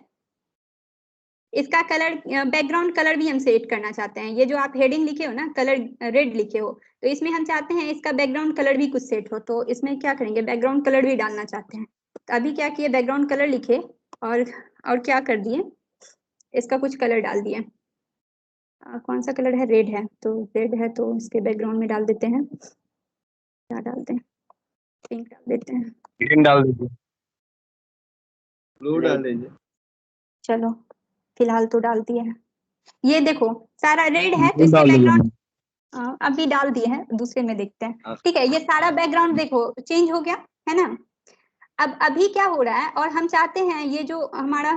इसका कलर, बैकग्राउंड कलर भी हम सेट करना चाहते हैं। ये जो आप हेडिंग लिखे हो ना, कलर रेड लिखे हो, तो इसमें हम चाहते हैं इसका बैकग्राउंड कलर भी कुछ सेट हो, तो इसमें क्या करेंगे, बैकग्राउंड कलर भी डालना चाहते हैं। तो अभी क्या किए, बैकग्राउंड कलर लिखे और क्या कर दिए, इसका कुछ कलर डाल दिए। कौन सा कलर है, रेड है, तो रेड है तो इसके बैकग्राउंड में डाल देते हैं, क्या डालते हैं, पिंक डाल देते हैं, ग्रीन डाल दीजिए, ब्लू डाल दीजिए। चलो फिलहाल तो डाल दिया है। ये देखो सारा रेड है, तो इसके बैकग्राउंड अभी डाल दिए हैं, दूसरे में देखते हैं, ठीक है। ये सारा बैकग्राउंड देखो चेंज हो गया है ना। अब अभी क्या हो रहा है, और हम चाहते हैं ये जो हमारा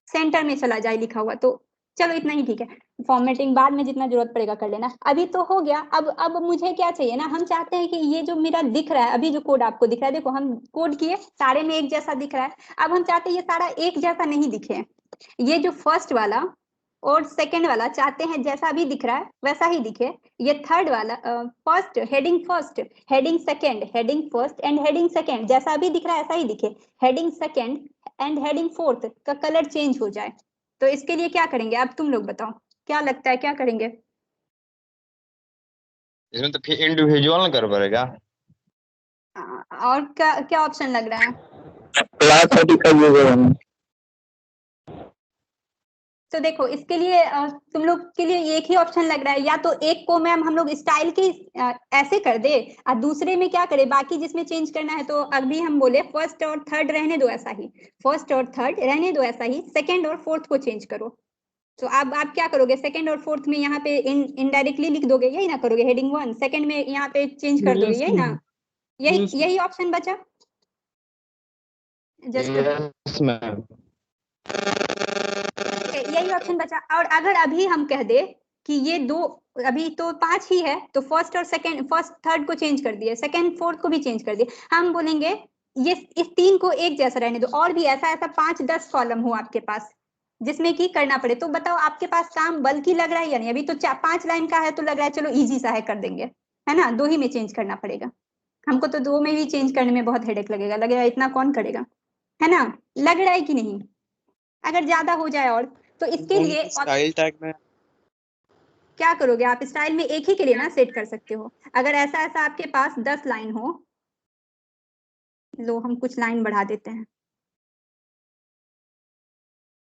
सेंटर में चला जाए लिखा हुआ, तो चलो इतना ही ठीक है, फॉर्मेटिंग बाद में जितना जरूरत पड़ेगा कर लेना, अभी तो हो गया। अब मुझे क्या चाहिए ना, हम चाहते हैं कि ये जो मेरा दिख रहा है, अभी जो कोड आपको दिख रहा है, देखो हम कोड किए सारे में एक जैसा दिख रहा है। अब हम चाहते हैं ये सारा एक जैसा नहीं दिखे, ये जो फर्स्ट वाला और सेकंड वाला चाहते हैं जैसा भी दिख रहा है वैसा ही दिखे। ये थर्ड वाला, first heading second, heading first and heading second जैसा भी दिख रहा है ऐसा ही दिखे। Heading second and heading fourth का कलर चेंज हो जाए, तो इसके लिए क्या करेंगे, अब तुम लोग बताओ क्या लगता है, क्या करेंगे। इसमें तो फिर इंडिविजुअल कर पड़ेगा। और क्या क्या ऑप्शन लग रहा है, क्लास आईडी का यूज है। तो देखो इसके लिए तुम लोग के लिए एक ही ऑप्शन लग रहा है, या तो एक को मैम हम लोग स्टाइल के ऐसे कर दे और दूसरे में क्या करे, बाकी जिसमें चेंज करना है, तो अभी हम बोले फर्स्ट और थर्ड रहने दो ऐसा ही, फर्स्ट और थर्ड रहने दो ऐसा ही, सेकंड और फोर्थ को चेंज करो। तो अब आप क्या करोगे, सेकंड और फोर्थ में यहाँ पे इनडायरेक्टली लिख दोगे, यही ना करोगे, हेडिंग 1 सेकंड में यहाँ पे चेंज कर दोगे, यही ना, यही ऑप्शन बचा। यस मैम, यही ऑप्शन बचा। और अगर अभी हम कह दे कि ये दो, अभी तो 5 ही है, तो फर्स्ट और सेकंड, फर्स्ट थर्ड को चेंज कर दिए, सेकंड फोर्थ को भी चेंज कर दिए, हम बोलेंगे ये इस 3 को एक जैसा रहने दो, और भी ऐसा 5-10 कॉलम हो आपके पास जिसमें कि करना पड़े। तो बताओ आपके पास काम बल्कि लग रहा है या नहीं, अभी तो 5 लाइन का है तो लग रहा है चलो इजी सा है, कर देंगे, है ना। 2 ही में चेंज करना पड़ेगा हमको, तो 2 में भी चेंज करने में बहुत हेडेक लगेगा, इतना कौन करेगा, है ना, लग रहा है कि नहीं। अगर ज्यादा हो जाए और, तो इसके लिए स्टाइल टैग में क्या करोगे आप, स्टाइल में एक ही के लिए ना सेट कर सकते हो। अगर ऐसा आपके पास 10 लाइन हो, लो हम कुछ लाइन बढ़ा देते हैं,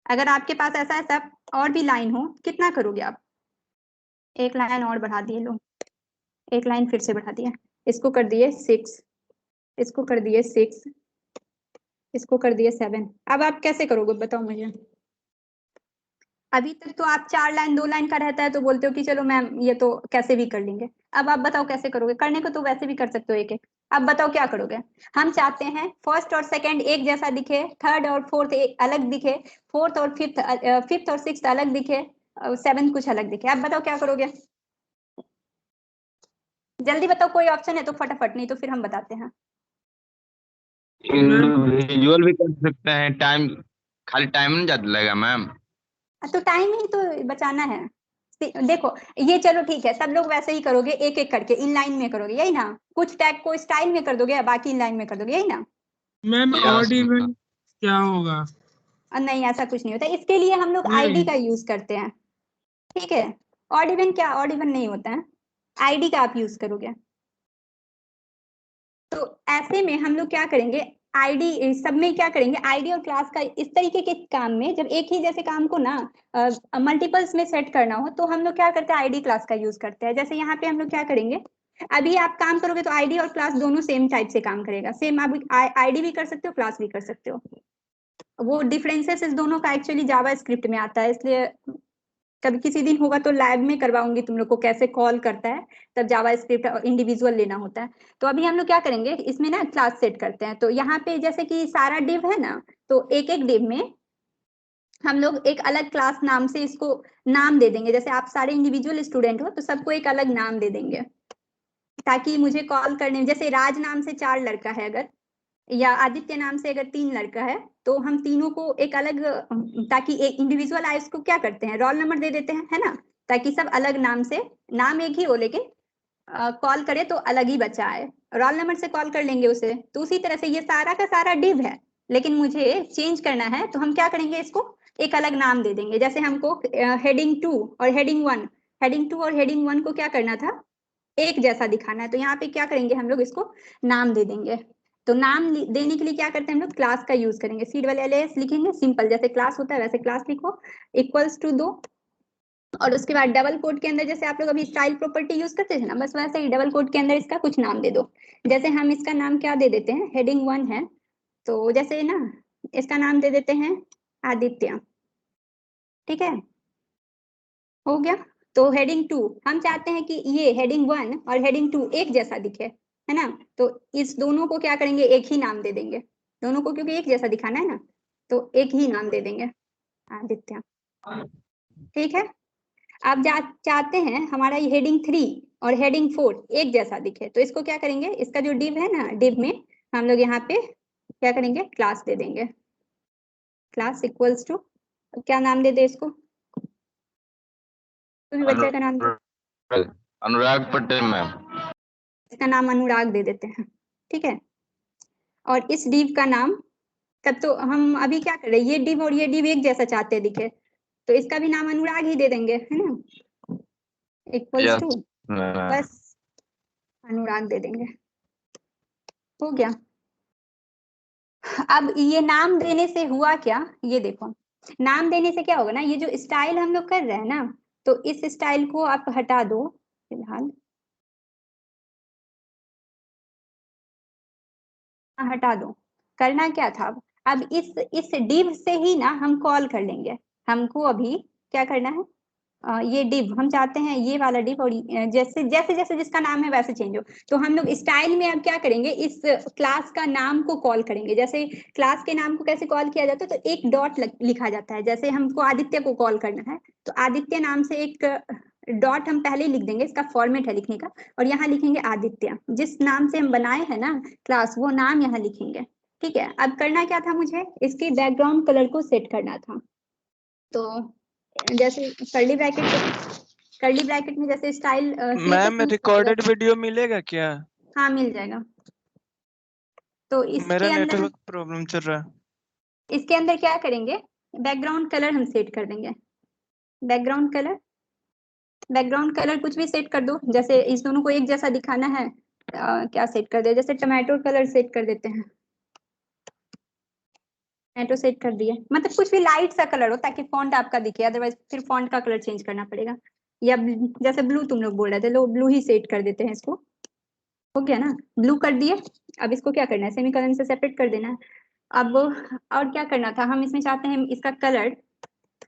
अगर आपके पास ऐसा और भी लाइन हो, कितना करोगे आप, एक लाइन और बढ़ा दिए, लो एक लाइन फिर से बढ़ा दिया, इसको कर दिए 6, इसको कर दिए 6, इसको कर दिए 7। अब आप कैसे करोगे बताओ मुझे। अभी तक तो आप 4 लाइन 2 लाइन का रहता है तो बोलते हो कि चलो मैम ये तो कैसे भी कर लेंगे। अब आप बताओ कैसे करोगे, करने को तो वैसे भी कर सकते हो एक एक, अब बताओ क्या करोगे। हम चाहते हैं फर्स्ट और सेकंड एक जैसा दिखे, थर्ड और फोर्थ अलग दिखे, फोर्थ और फिफ्थ और सिक्स्थ अलग दिखे, 7th कुछ अलग दिखे। आप बताओ क्या करोगे, जल्दी बताओ, कोई ऑप्शन है तो फटाफट, नहीं तो फिर हम बताते हैं। विजुअल भी कर सकते हैं, टाइम खाली टाइम नहीं ज्यादा लगेगा मैम। तो टाइम ही तो बचाना है। देखो ये चलो ठीक है, सब लोग वैसे ही करोगे, एक एक करके इन लाइन में करोगे, यही ना? कुछ टैग को स्टाइल में कर दोगे, बाकी इन लाइन में कर दोगे, यही ना? Ma'am Yes, odd ma'am. Even क्या होगा? नहीं ऐसा कुछ नहीं होता, इसके लिए हम लोग नहीं। आईडी का यूज करते हैं, ठीक है? ऑड इवन क्या, ऑड इवन नहीं होता है, आईडी का आप यूज करोगे। तो ऐसे में हम लोग क्या करेंगे, आईडी सब में क्या करेंगे, आईडी और क्लास का इस तरीके के काम में, जब एक ही जैसे काम को ना मल्टीपल्स में सेट करना हो तो हम लोग क्या करते हैं, आईडी क्लास का यूज करते हैं। जैसे यहाँ पे हम लोग क्या करेंगे, अभी आप काम करोगे तो आईडी और क्लास दोनों सेम टाइप से काम करेगा, सेम आप आईडी भी कर सकते हो, क्लास भी कर सकते हो। वो डिफरेंसेस इस दोनों का एक्चुअली जावा स्क्रिप्ट में आता है, इसलिए कभी किसी दिन होगा तो लैब में करवाऊंगी तुम लोग को कैसे कॉल करता है, तब जावा स्क्रिप्ट इंडिविजुअल लेना होता है। तो अभी हम लोग क्या करेंगे, इसमें ना क्लास सेट करते हैं। तो यहाँ पे जैसे कि सारा डिव है ना, तो एक एक डिव में हम लोग एक अलग क्लास नाम से इसको नाम दे देंगे। जैसे आप सारे इंडिविजुअल स्टूडेंट हो तो सबको एक अलग नाम दे देंगे, ताकि मुझे कॉल करने में, जैसे राज नाम से 4 लड़का है अगर, या आदित्य नाम से अगर 3 लड़का है, तो हम तीनों को एक अलग, ताकि एक इंडिविजुअल आए उसको क्या करते हैं, रोल नंबर दे देते हैं, है ना? ताकि सब अलग नाम से, नाम एक ही हो लेकिन कॉल करे तो अलग ही बच्चा आए, रोल नंबर से कॉल कर लेंगे उसे। तो उसी तरह से ये सारा का सारा डिव है, लेकिन मुझे चेंज करना है तो हम क्या करेंगे, इसको एक अलग नाम दे देंगे। जैसे हमको हेडिंग 2 और हेडिंग 1, हेडिंग 2 और हेडिंग 1 को क्या करना था, एक जैसा दिखाना है। तो यहाँ पे क्या करेंगे, हम लोग इसको नाम दे देंगे। तो नाम देने के लिए क्या करते हैं हम लोग, क्लास का यूज करेंगे। CWLAS लिखेंगे, सिंपल जैसे क्लास होता है वैसे क्लास लिखो, इक्वल्स टू 2, और उसके बाद डबल कोट के अंदर, जैसे आप लोग अभी स्टाइल प्रॉपर्टी यूज करते थे ना, बस वैसे ही डबल कोट के अंदर इसका कुछ नाम दे दो। जैसे हम इसका नाम क्या दे देते हैं, हेडिंग 1 है तो जैसे ना इसका नाम दे देते हैं आदित्य, ठीक है? हो गया। तो हेडिंग 2 हम चाहते हैं कि ये हेडिंग 1 और हेडिंग 2 एक जैसा दिखे, है ना? तो इस दोनों को क्या करेंगे, एक ही नाम दे देंगे दोनों को, क्योंकि एक जैसा दिखाना है ना, तो एक ही नाम दे देंगे आदित्य, ठीक है? आप चाहते हैं हमारा ये हेडिंग 3 और हेडिंग 4 एक जैसा दिखे, तो इसको क्या करेंगे, इसका जो डिव है ना, डिव में हम लोग यहाँ पे क्या करेंगे, क्लास दे देंगे। क्लास इक्वल्स टू, क्या नाम दे दे इसको, कोई भी बच्चे का नाम दे। अनुराग पटेल मैम। इसका नाम अनुराग दे देते हैं, ठीक है? और इस डिव का नाम, तब तो हम अभी क्या कर रहे हैं, ये डिव और ये डिव एक जैसा चाहते हैं दिखे, तो इसका भी नाम अनुराग ही दे देंगे, है ना? Equals Yes, two, ma'am. बस अनुराग दे देंगे, हो गया। अब ये नाम देने से हुआ क्या, ये देखो, नाम देने से क्या होगा ना, ये जो स्टाइल हम लोग कर रहे हैं ना, तो इस स्टाइल को आप हटा दो फिलहाल, हटा दो। करना क्या था, अब इस डिव से ही ना हम कॉल कर लेंगे। हमको अभी क्या करना है, ये डिव हम चाहते हैं, ये वाला डिव, और जैसे जैसे जैसे जिसका नाम है वैसे चेंज हो। तो हम लोग स्टाइल में अब क्या करेंगे, इस क्लास का नाम को कॉल करेंगे। जैसे क्लास के नाम को कैसे कॉल किया जाता है, तो एक डॉट लिखा जाता है। जैसे हमको आदित्य को कॉल करना है तो आदित्य नाम से एक डॉट हम पहले ही लिख देंगे, इसका फॉर्मेट है लिखने का, और यहाँ लिखेंगे आदित्य, जिस नाम से हम बनाए हैं ना क्लास, वो नाम यहाँ लिखेंगे, ठीक है? अब करना क्या था, मुझे इसके बैकग्राउंड कलर को सेट करना था। तो जैसे कर्ली ब्रैकेट में जैसे स्टाइल मैम रिकॉर्डेड वीडियो मिलेगा क्या? हाँ मिल जाएगा। तो मेरा इसके अंदर, नेटवर्क प्रॉब्लम चल रहा है। इसके अंदर क्या करेंगे, बैकग्राउंड कलर हम सेट कर देंगे। बैकग्राउंड कलर कुछ भी सेट कर दो, जैसे इस दोनों को एक जैसा दिखाना है, क्या सेट कर दे, जैसे टमाटो कलर सेट कर देते हैं, टमाटो सेट कर दिए, मतलब कुछ भी लाइट सा कलर हो ताकि फॉन्ट आपका दिखे, अदरवाइज फिर फॉन्ट का कलर चेंज करना पड़ेगा। या जैसे ब्लू तुम लोग बोल रहे थे, लो ब्लू ही सेट कर देते हैं इसको, हो गया ना? ब्लू कर दिए। अब इसको क्या करना है, सेमीकोलन से सेपरेट कर देना है। अब और क्या करना था, हम इसमें चाहते हैं इसका कलर,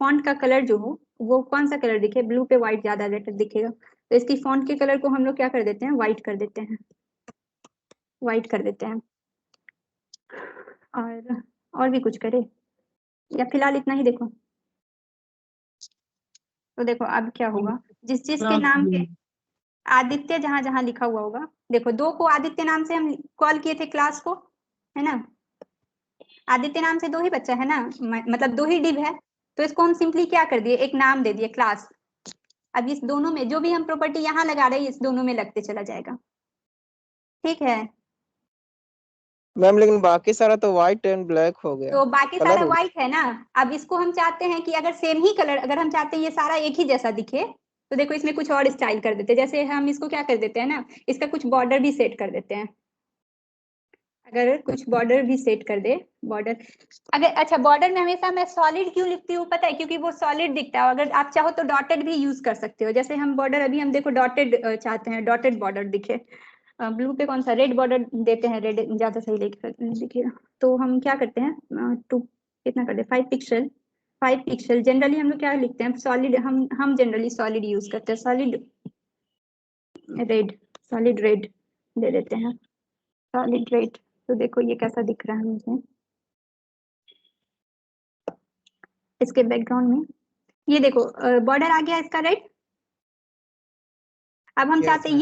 फॉन्ट का कलर जो हो वो कौन सा कलर दिखे, ब्लू पे व्हाइट ज्यादा बेटर दिखेगा, तो इसकी फॉन्ट के कलर को हम लोग क्या कर देते हैं, व्हाइट कर देते हैं, व्हाइट कर देते हैं। और भी कुछ करे, या फिलहाल इतना ही देखो, तो देखो अब क्या होगा, जिस जिस के नाम पे आदित्य जहां जहां लिखा हुआ होगा, देखो 2 को आदित्य नाम से हम कॉल किए थे क्लास को, है ना, आदित्य नाम से 2 ही बच्चा है ना, मतलब 2 ही डिव है, तो इसको हम सिंपली क्या कर दिए, एक नाम दे दिए क्लास। अब इस दोनों में जो भी हम प्रॉपर्टी यहाँ लगा रहे हैं इस दोनों में लगते चला जाएगा, ठीक है। मैम लेकिन बाकी सारा तो व्हाइट एंड ब्लैक हो गया, तो बाकी कलर सारा हो गया। व्हाइट है ना, अब इसको हम चाहते हैं कि अगर सेम ही कलर, अगर हम चाहते हैं ये सारा एक ही जैसा दिखे, तो देखो इसमें कुछ और स्टाइल कर देते हैं। जैसे हम इसको क्या कर देते हैं ना, इसका कुछ बॉर्डर भी सेट कर देते हैं। अगर कुछ बॉर्डर भी सेट कर दे, बॉर्डर अगर, अच्छा बॉर्डर में हमेशा मैं सॉलिड क्यों लिखती हूँ पता है, क्योंकि वो सॉलिड दिखता है। अगर आप चाहो तो डॉटेड भी यूज कर सकते हो, जैसे हम बॉर्डर अभी हम देखो डॉटेड चाहते हैं, डॉटेड बॉर्डर दिखे। ब्लू पे कौन सा, रेड बॉर्डर देते हैं, रेड ज्यादा सही दिखेगा। तो हम क्या करते हैं, 2 कितना कर दे, 5 पिक्सल, 5 पिक्सल। जनरली हम लोग क्या लिखते हैं, सॉलिड, हम जनरली सॉलिड यूज करते हैं, सॉलिड रेड, सॉलिड रेड दे देते हैं, सॉलिड रेड। तो देखो ये कैसा दिख रहा है मुझे इसके बैकग्राउंड में, ये देखो बॉर्डर आ गया इसका रेड। अब हम चाहते हैं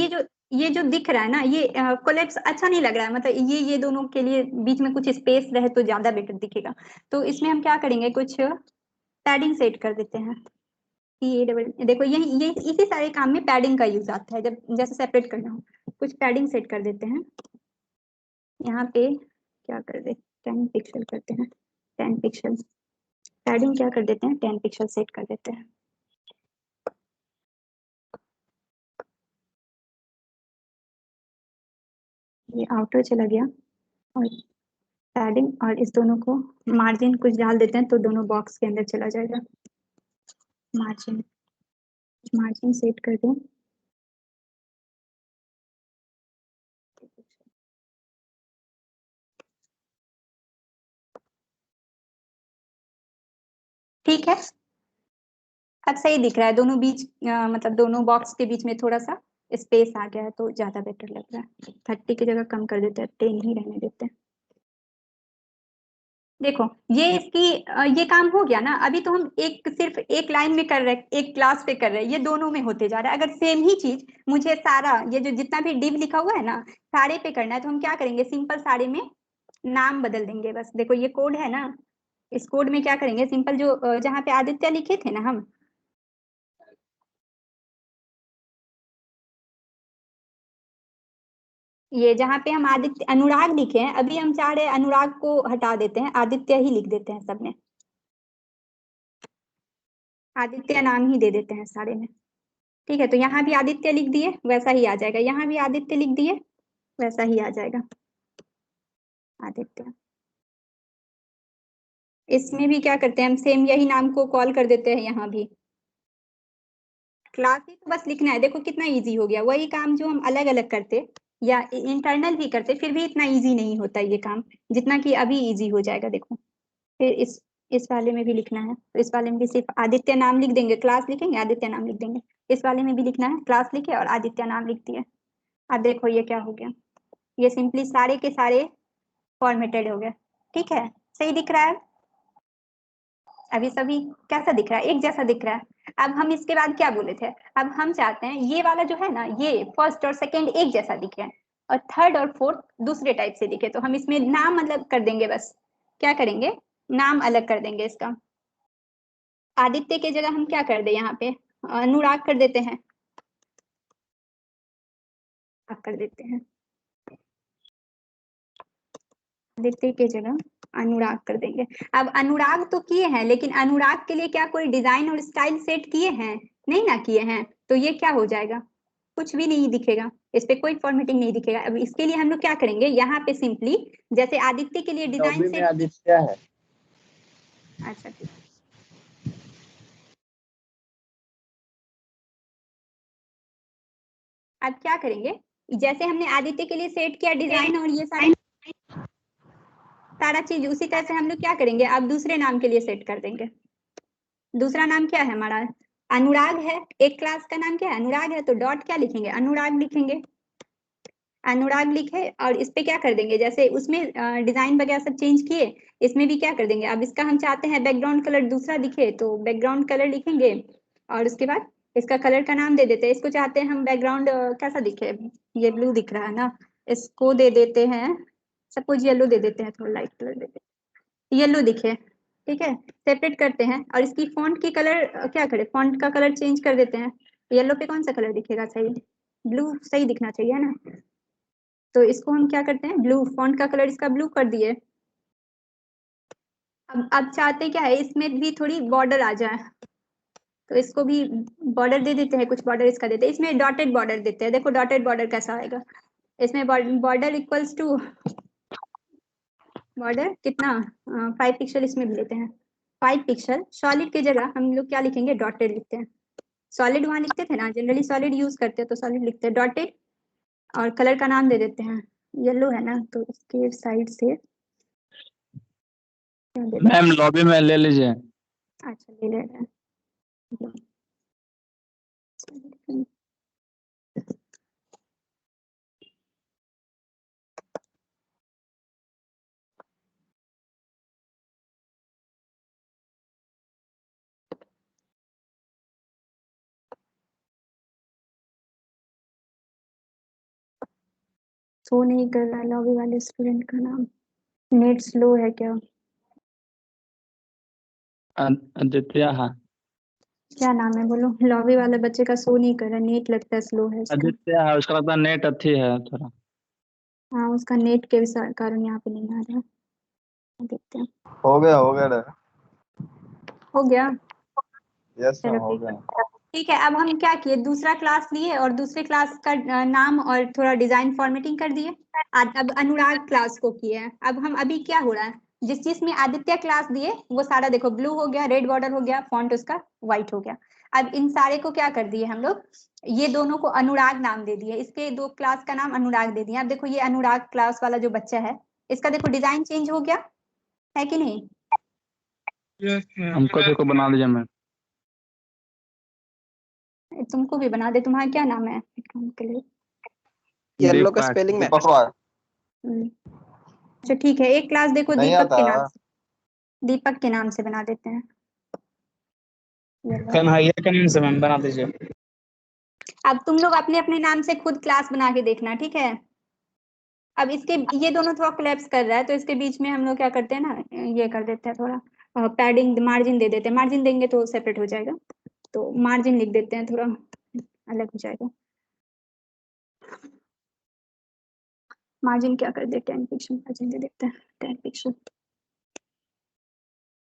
ये जो दिख रहा है ना, ये कोलैप्स अच्छा नहीं लग रहा है, मतलब ये दोनों के लिए बीच में कुछ स्पेस रहे तो ज्यादा बेटर दिखेगा। तो इसमें हम क्या करेंगे, कुछ पैडिंग सेट कर देते हैं। देखो ये इसी सारे काम में पैडिंग का यूज आता है, जब जैसे सेपरेट करना हो कुछ पैडिंग सेट कर देते हैं। यहाँ पे क्या कर दे, 10 पिक्सल करते हैं, 10 पिक्सल पैडिंग क्या कर देते हैं, 10 पिक्सल सेट कर देते हैं। ये आउटर चला गया, और पैडिंग और इस दोनों को मार्जिन कुछ डाल देते हैं तो दोनों बॉक्स के अंदर चला जाएगा। मार्जिन, मार्जिन सेट कर दें, ठीक है। अब सही दिख रहा है, दोनों बीच मतलब दोनों बॉक्स के बीच में थोड़ा सा स्पेस आ गया है तो ज्यादा बेटर लग रहा है। 30 की जगह कम कर देते हैं, 10 ही रहने देते हैं। देखो ये इसकी ये काम हो गया ना। अभी तो हम सिर्फ एक लाइन में कर रहे हैं, एक क्लास पे कर रहे हैं, ये दोनों में होते जा रहा है। अगर सेम ही चीज मुझे सारा ये जो जितना भी डिव लिखा हुआ है ना सारे पे करना है, तो हम क्या करेंगे, सिंपल सारे में नाम बदल देंगे बस। देखो ये कोड है ना, इस कोड में क्या करेंगे, सिंपल जो जहाँ पे आदित्य लिखे थे ना हम, ये जहाँ पे हम आदित्य अनुराग लिखे हैं, अभी हम चाह रहे हैं अनुराग को हटा देते हैं, आदित्य ही लिख देते हैं सब में, आदित्य नाम ही दे देते हैं सारे में। ठीक है, तो यहाँ भी आदित्य लिख दिए वैसा ही आ जाएगा, यहाँ भी आदित्य लिख दिए वैसा ही आ जाएगा आदित्य। इसमें भी क्या करते हैं हम, सेम यही नाम को कॉल कर देते हैं यहाँ भी। क्लास ही तो बस लिखना है, देखो कितना इजी हो गया। वही काम जो हम अलग अलग करते या इंटरनल भी करते फिर भी इतना इजी नहीं होता ये काम, जितना कि अभी इजी हो जाएगा। देखो फिर इस वाले में भी लिखना है, तो इस वाले में भी सिर्फ आदित्य नाम लिख देंगे, क्लास लिखेंगे आदित्य नाम लिख देंगे। इस वाले में भी लिखना है, क्लास लिखे और आदित्य नाम लिख दिए। अब देखो ये क्या हो गया, ये सिंपली सारे के सारे फॉर्मेटेड हो गए। ठीक है, सही दिख रहा है अभी सभी, कैसा दिख रहा है, एक जैसा दिख रहा है। अब हम इसके बाद क्या बोले थे, अब हम चाहते हैं ये वाला जो है ना, ये फर्स्ट और सेकंड एक जैसा दिखे और थर्ड और फोर्थ दूसरे टाइप से दिखे। तो हम इसमें नाम मतलब कर देंगे, बस क्या करेंगे, नाम अलग कर देंगे इसका। आदित्य के जगह हम क्या कर दे, यहाँ पे अनुराग कर देते हैं, आप कर देते हैं आदित्य के जगह अनुराग कर देंगे। अब अनुराग तो किए हैं, लेकिन अनुराग के लिए क्या कोई डिजाइन और स्टाइल सेट किए हैं, नहीं ना किए हैं, तो ये क्या हो जाएगा, कुछ भी नहीं दिखेगा, इस पे कोई फॉर्मेटिंग नहीं दिखेगा। अब इसके लिए हम लोग क्या करेंगे, यहाँ पे सिंपली जैसे आदित्य के लिए डिजाइन लॉबी में सेट, आदित्य है। अच्छा ठीक, अब क्या करेंगे, जैसे हमने आदित्य के लिए सेट किया डिजाइन और ये सारा चीज, उसी तरह से हम लोग क्या करेंगे, अब दूसरे नाम के लिए सेट कर देंगे। दूसरा नाम क्या है हमारा, अनुराग है, एक क्लास का नाम क्या है, अनुराग है, तो डॉट क्या लिखेंगे, अनुराग लिखेंगे। अनुराग लिखे और इस पे क्या कर देंगे, जैसे उसमें डिजाइन वगैरह सब चेंज किए, इसमें भी क्या कर देंगे। अब इसका हम चाहते हैं बैकग्राउंड कलर दूसरा दिखे, तो बैकग्राउंड कलर लिखेंगे और उसके बाद इसका कलर का नाम दे देते हैं। इसको चाहते हैं हम बैकग्राउंड कैसा दिखे, ये ब्लू दिख रहा है ना, इसको दे देते हैं सपोज येलो दे देते हैं, थोड़ा लाइट कलर दे देते हैं, येलो दिखे, ठीक है। सेपरेट करते हैं और इसकी फॉन्ट की कलर क्या करें, फॉन्ट का कलर चेंज कर देते हैं। येलो पे कौन सा कलर दिखेगा सही, ब्लू सही दिखना चाहिए है ना, तो इसको हम क्या करते हैं, ब्लू, फॉन्ट का कलर इसका ब्लू कर दिए। अब चाहते क्या है, इसमें भी थोड़ी बॉर्डर आ जाए, तो इसको भी बॉर्डर दे देते हैं, कुछ बॉर्डर इसका देते हैं। इसमें डॉटेड बॉर्डर देते हैं, देखो डॉटेड बॉर्डर कैसा आएगा। इसमें बॉर्डर इक्वल्स टू बॉर्डर कितना 5 पिक्सल इसमें भी लेते हैं, 5 पिक्सल। सॉलिड की जगह हम लोग क्या लिखेंगे, डॉटेड लिखते हैं। सॉलिड वहां लिखते थे ना, जनरली सॉलिड यूज करते हैं तो सॉलिड लिखते हैं, डॉटेड। और कलर का नाम दे देते हैं, येलो है ना तो इसके साइड से क्या दे देते हैं? मैम लॉबी में ले लीजिए। अच्छा ले ले रहे हैं। शो नहीं कर रहा लॉबी वाले स्टूडेंट का नाम, नेट स्लो है क्या, आदित्य, हाँ क्या नाम है बोलो, लॉबी वाले बच्चे का शो नहीं कर रहा, नेट लगता है स्लो है उसका। आदित्य है, उसका लगता है नेट अच्छी है थोड़ा। हाँ उसका नेट के कारण यहाँ पे नहीं आ रहा, देखते हैं। हो गया रे। हो गया, यस चलो हो ठीक गया। है। ठीक है, अब हम क्या किए, दूसरा क्लास लिए और दूसरे क्लास का नाम और थोड़ा डिजाइन फॉर्मेटिंग कर दिए। अब अनुराग क्लास को किए हैं। अब हम अभी क्या हो रहा है, जिस चीज में आदित्य क्लास दिए वो सारा देखो ब्लू हो गया, रेड बॉर्डर हो गया, फॉन्ट उसका व्हाइट हो गया। अब इन सारे को क्या कर दिए हम लोग, ये दोनों को अनुराग नाम दे दिए, इसके दो क्लास का नाम अनुराग दे दिया। अब देखो ये अनुराग क्लास वाला जो बच्चा है, इसका देखो डिजाइन चेंज हो गया है कि नहीं। Yes ma'am. हमको देखो बना लीजिए मैम। तुमको भी बना दे, तुम्हारा क्या नाम है के लिए। येलो का दीपक। स्पेलिंग में दीपक रॉय अच्छा ठीक है, एक क्लास देखो नहीं दीपक के आता। नाम से, दीपक के नाम से बना देते हैं। कन्हैया के नाम से मैम बना दीजिए। अब तुम लोग अपने अपने नाम से खुद क्लास बना के देखना, ठीक है। अब इसके ये दोनों थोड़ा कोलैप्स कर रहा है तो इसके बीच में हम लोग क्या करते हैं ना, ये कर देते हैं थोड़ा पैडिंग, मार्जिन दे देते हैं। मार्जिन देंगे तो सेपरेट हो जाएगा, तो मार्जिन लिख देते हैं, थोड़ा अलग हो जाएगा। मार्जिन क्या कर दे, 10 पिक्सल मार्जिन दे देते हैं, 10 पिक्सल।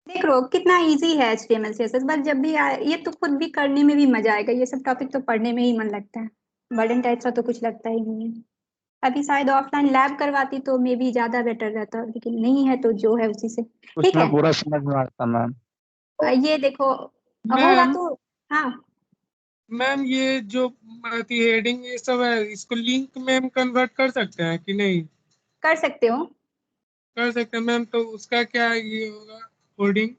देख लो कितना इजी है HTML CSS, बस जब भी ये तो खुद भी करने में भी मजा आएगा, ये सब टॉपिक तो पढ़ने में ही मन लगता है, बर्डन टाइप का तो कुछ लगता ही नहीं है। अभी शायद ऑफलाइन लैब करवाती तो मे भी ज्यादा बेटर रहता, लेकिन नहीं है तो जो है उसी से ठीक है। उसमें पूरा समझ में आता मैम। ये देखो होगा मैम तो, हाँ मैम ये जो हेडिंग ये सब है, इसको लिंक में हम कन्वर्ट कर सकते हैं कि नहीं? कर सकते हो। कर सकते हैं मैम, तो उसका क्या ये होगा कोडिंग?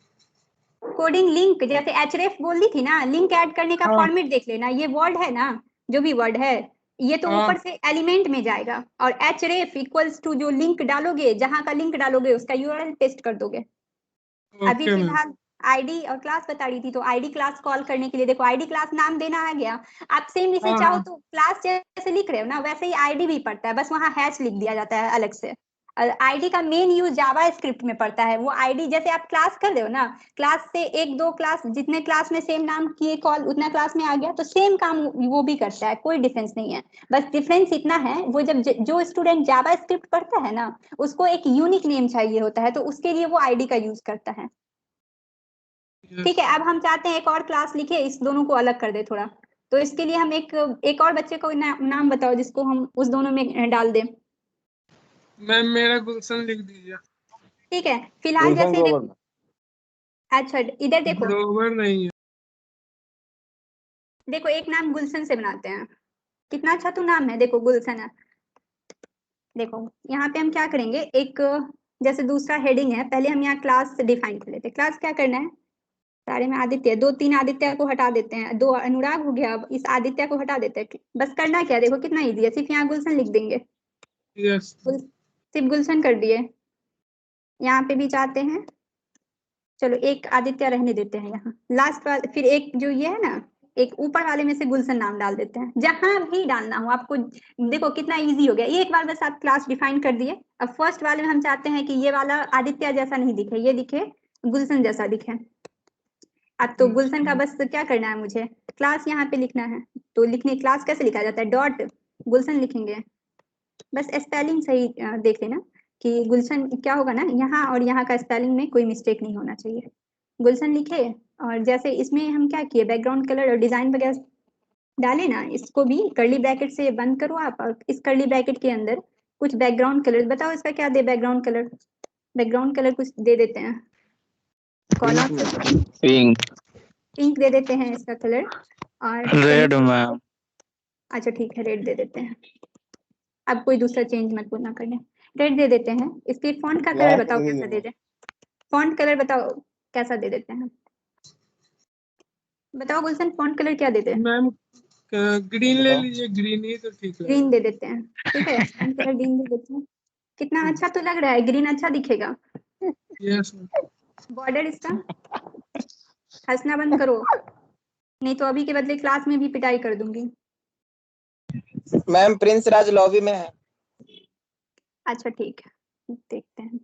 कोडिंग लिंक जैसे href बोल दी थी ना, लिंक ऐड करने का हाँ फॉर्मेट देख लेना, ये वर्ड है ना, जो भी वर्ड है ये तो हाँ ऊपर से एलिमेंट में जाएगा, और href इक्वल्स टू जो लिंक डालोगे, जहां का लिंक डालोगे उसका URL पेस्ट कर दोगे। अभी ओके मैम। फिलहाल आईडी और क्लास बता रही थी, तो आईडी क्लास कॉल करने के लिए देखो आईडी क्लास नाम देना आ गया। आप सेम इसे हाँ चाहो हाँ तो क्लास जैसे लिख रहे हो ना वैसे ही आईडी भी पड़ता है, बस वहाँ हैश लिख दिया जाता है अलग से। आईडी का मेन यूज जावा स्क्रिप्ट में पड़ता है, वो आईडी जैसे आप क्लास कर रहे हो ना, क्लास से एक दो क्लास, जितने क्लास में सेम नाम किए कॉल उतना क्लास में आ गया, तो सेम काम वो भी करता है, कोई डिफरेंस नहीं है। बस डिफरेंस इतना है, वो जब जो स्टूडेंट जावा स्क्रिप्ट पढ़ता है ना, उसको एक यूनिक नेम चाहिए होता है, तो उसके लिए वो आईडी का यूज करता है। ठीक है, अब हम चाहते हैं एक और क्लास लिखे, इस दोनों को अलग कर दे थोड़ा, तो इसके लिए हम एक और बच्चे को नाम बताओ जिसको हम उस दोनों में डाल दें। मैम मेरा गुलशन लिख दीजिए। ठीक है, फिलहाल गुलशन जैसे ग्लोबल। अच्छा इधर देखो, ग्लोबल नहीं है। देखो एक नाम गुलशन से बनाते हैं, कितना अच्छा तो नाम है, देखो गुलशन है। देखो यहाँ पे हम क्या करेंगे, एक जैसे दूसरा हेडिंग है, पहले हम यहाँ क्लास डिफाइन कर लेते हैं। क्लास क्या करना है, सारे में आदित्य, 2-3 आदित्य को हटा देते हैं, 2 अनुराग हो गया, अब इस आदित्य को हटा देते हैं। बस करना क्या है, देखो कितना इजी है, सिर्फ यहाँ गुलशन लिख देंगे, यस सिर्फ गुलशन कर दिए। यहाँ पे भी चाहते हैं चलो एक आदित्य रहने देते हैं यहाँ लास्ट वाला, फिर एक जो ये है ना, एक ऊपर वाले में से गुलशन नाम डाल देते हैं, जहां भी डालना हो आपको। देखो कितना इजी हो गया, एक बार बस आप क्लास डिफाइन कर दिए। अब फर्स्ट वाले में हम चाहते हैं कि ये वाला आदित्य जैसा नहीं दिखे, ये दिखे गुलशन जैसा दिखे। अब तो गुलशन का बस क्या करना है, मुझे क्लास यहाँ पे लिखना है। तो लिखने क्लास कैसे लिखा जाता है, डॉट गुलशन लिखेंगे। बस स्पेलिंग सही देख लेना कि गुलशन क्या होगा ना, यहाँ और यहाँ का स्पेलिंग में कोई मिस्टेक नहीं होना चाहिए। गुलशन लिखे, और जैसे इसमें हम क्या किए, बैकग्राउंड कलर और डिजाइन वगैरह डाले ना, इसको भी कर्ली ब्रैकेट से बंद करो आप, और इस कर्ली ब्रैकेट के अंदर कुछ बैकग्राउंड कलर बताओ, इसका क्या दे बैकग्राउंड कलर। बैकग्राउंड कलर कुछ दे देते हैं, कॉलम पिंक पिंक दे देते हैं इसका कलर, और रेड मैम। अच्छा ठीक है, रेड दे देते हैं। अब कोई दूसरा चेंज मत बोलना करने, रेड दे देते हैं। इसके फॉन्ट का कलर बताओ कैसा दे दे, फॉन्ट कलर बताओ कैसा दे देते हैं, बताओ गुलशन फॉन्ट कलर क्या देते हैं। मैम ग्रीन ले लीजिए, ग्रीन ही तो ठीक है। ग्रीन दे देते हैं, ठीक है फॉन्ट कलर ग्रीन दे देते हैं। कितना अच्छा तो लग रहा है, ग्रीन अच्छा दिखेगा। यस बॉर्डर इसका हंसना बंद करो, नहीं तो अभी के बदले क्लास में भी पिटाई कर दूंगी। मैम प्रिंस राज लॉबी में है। अच्छा ठीक है, देखते हैं।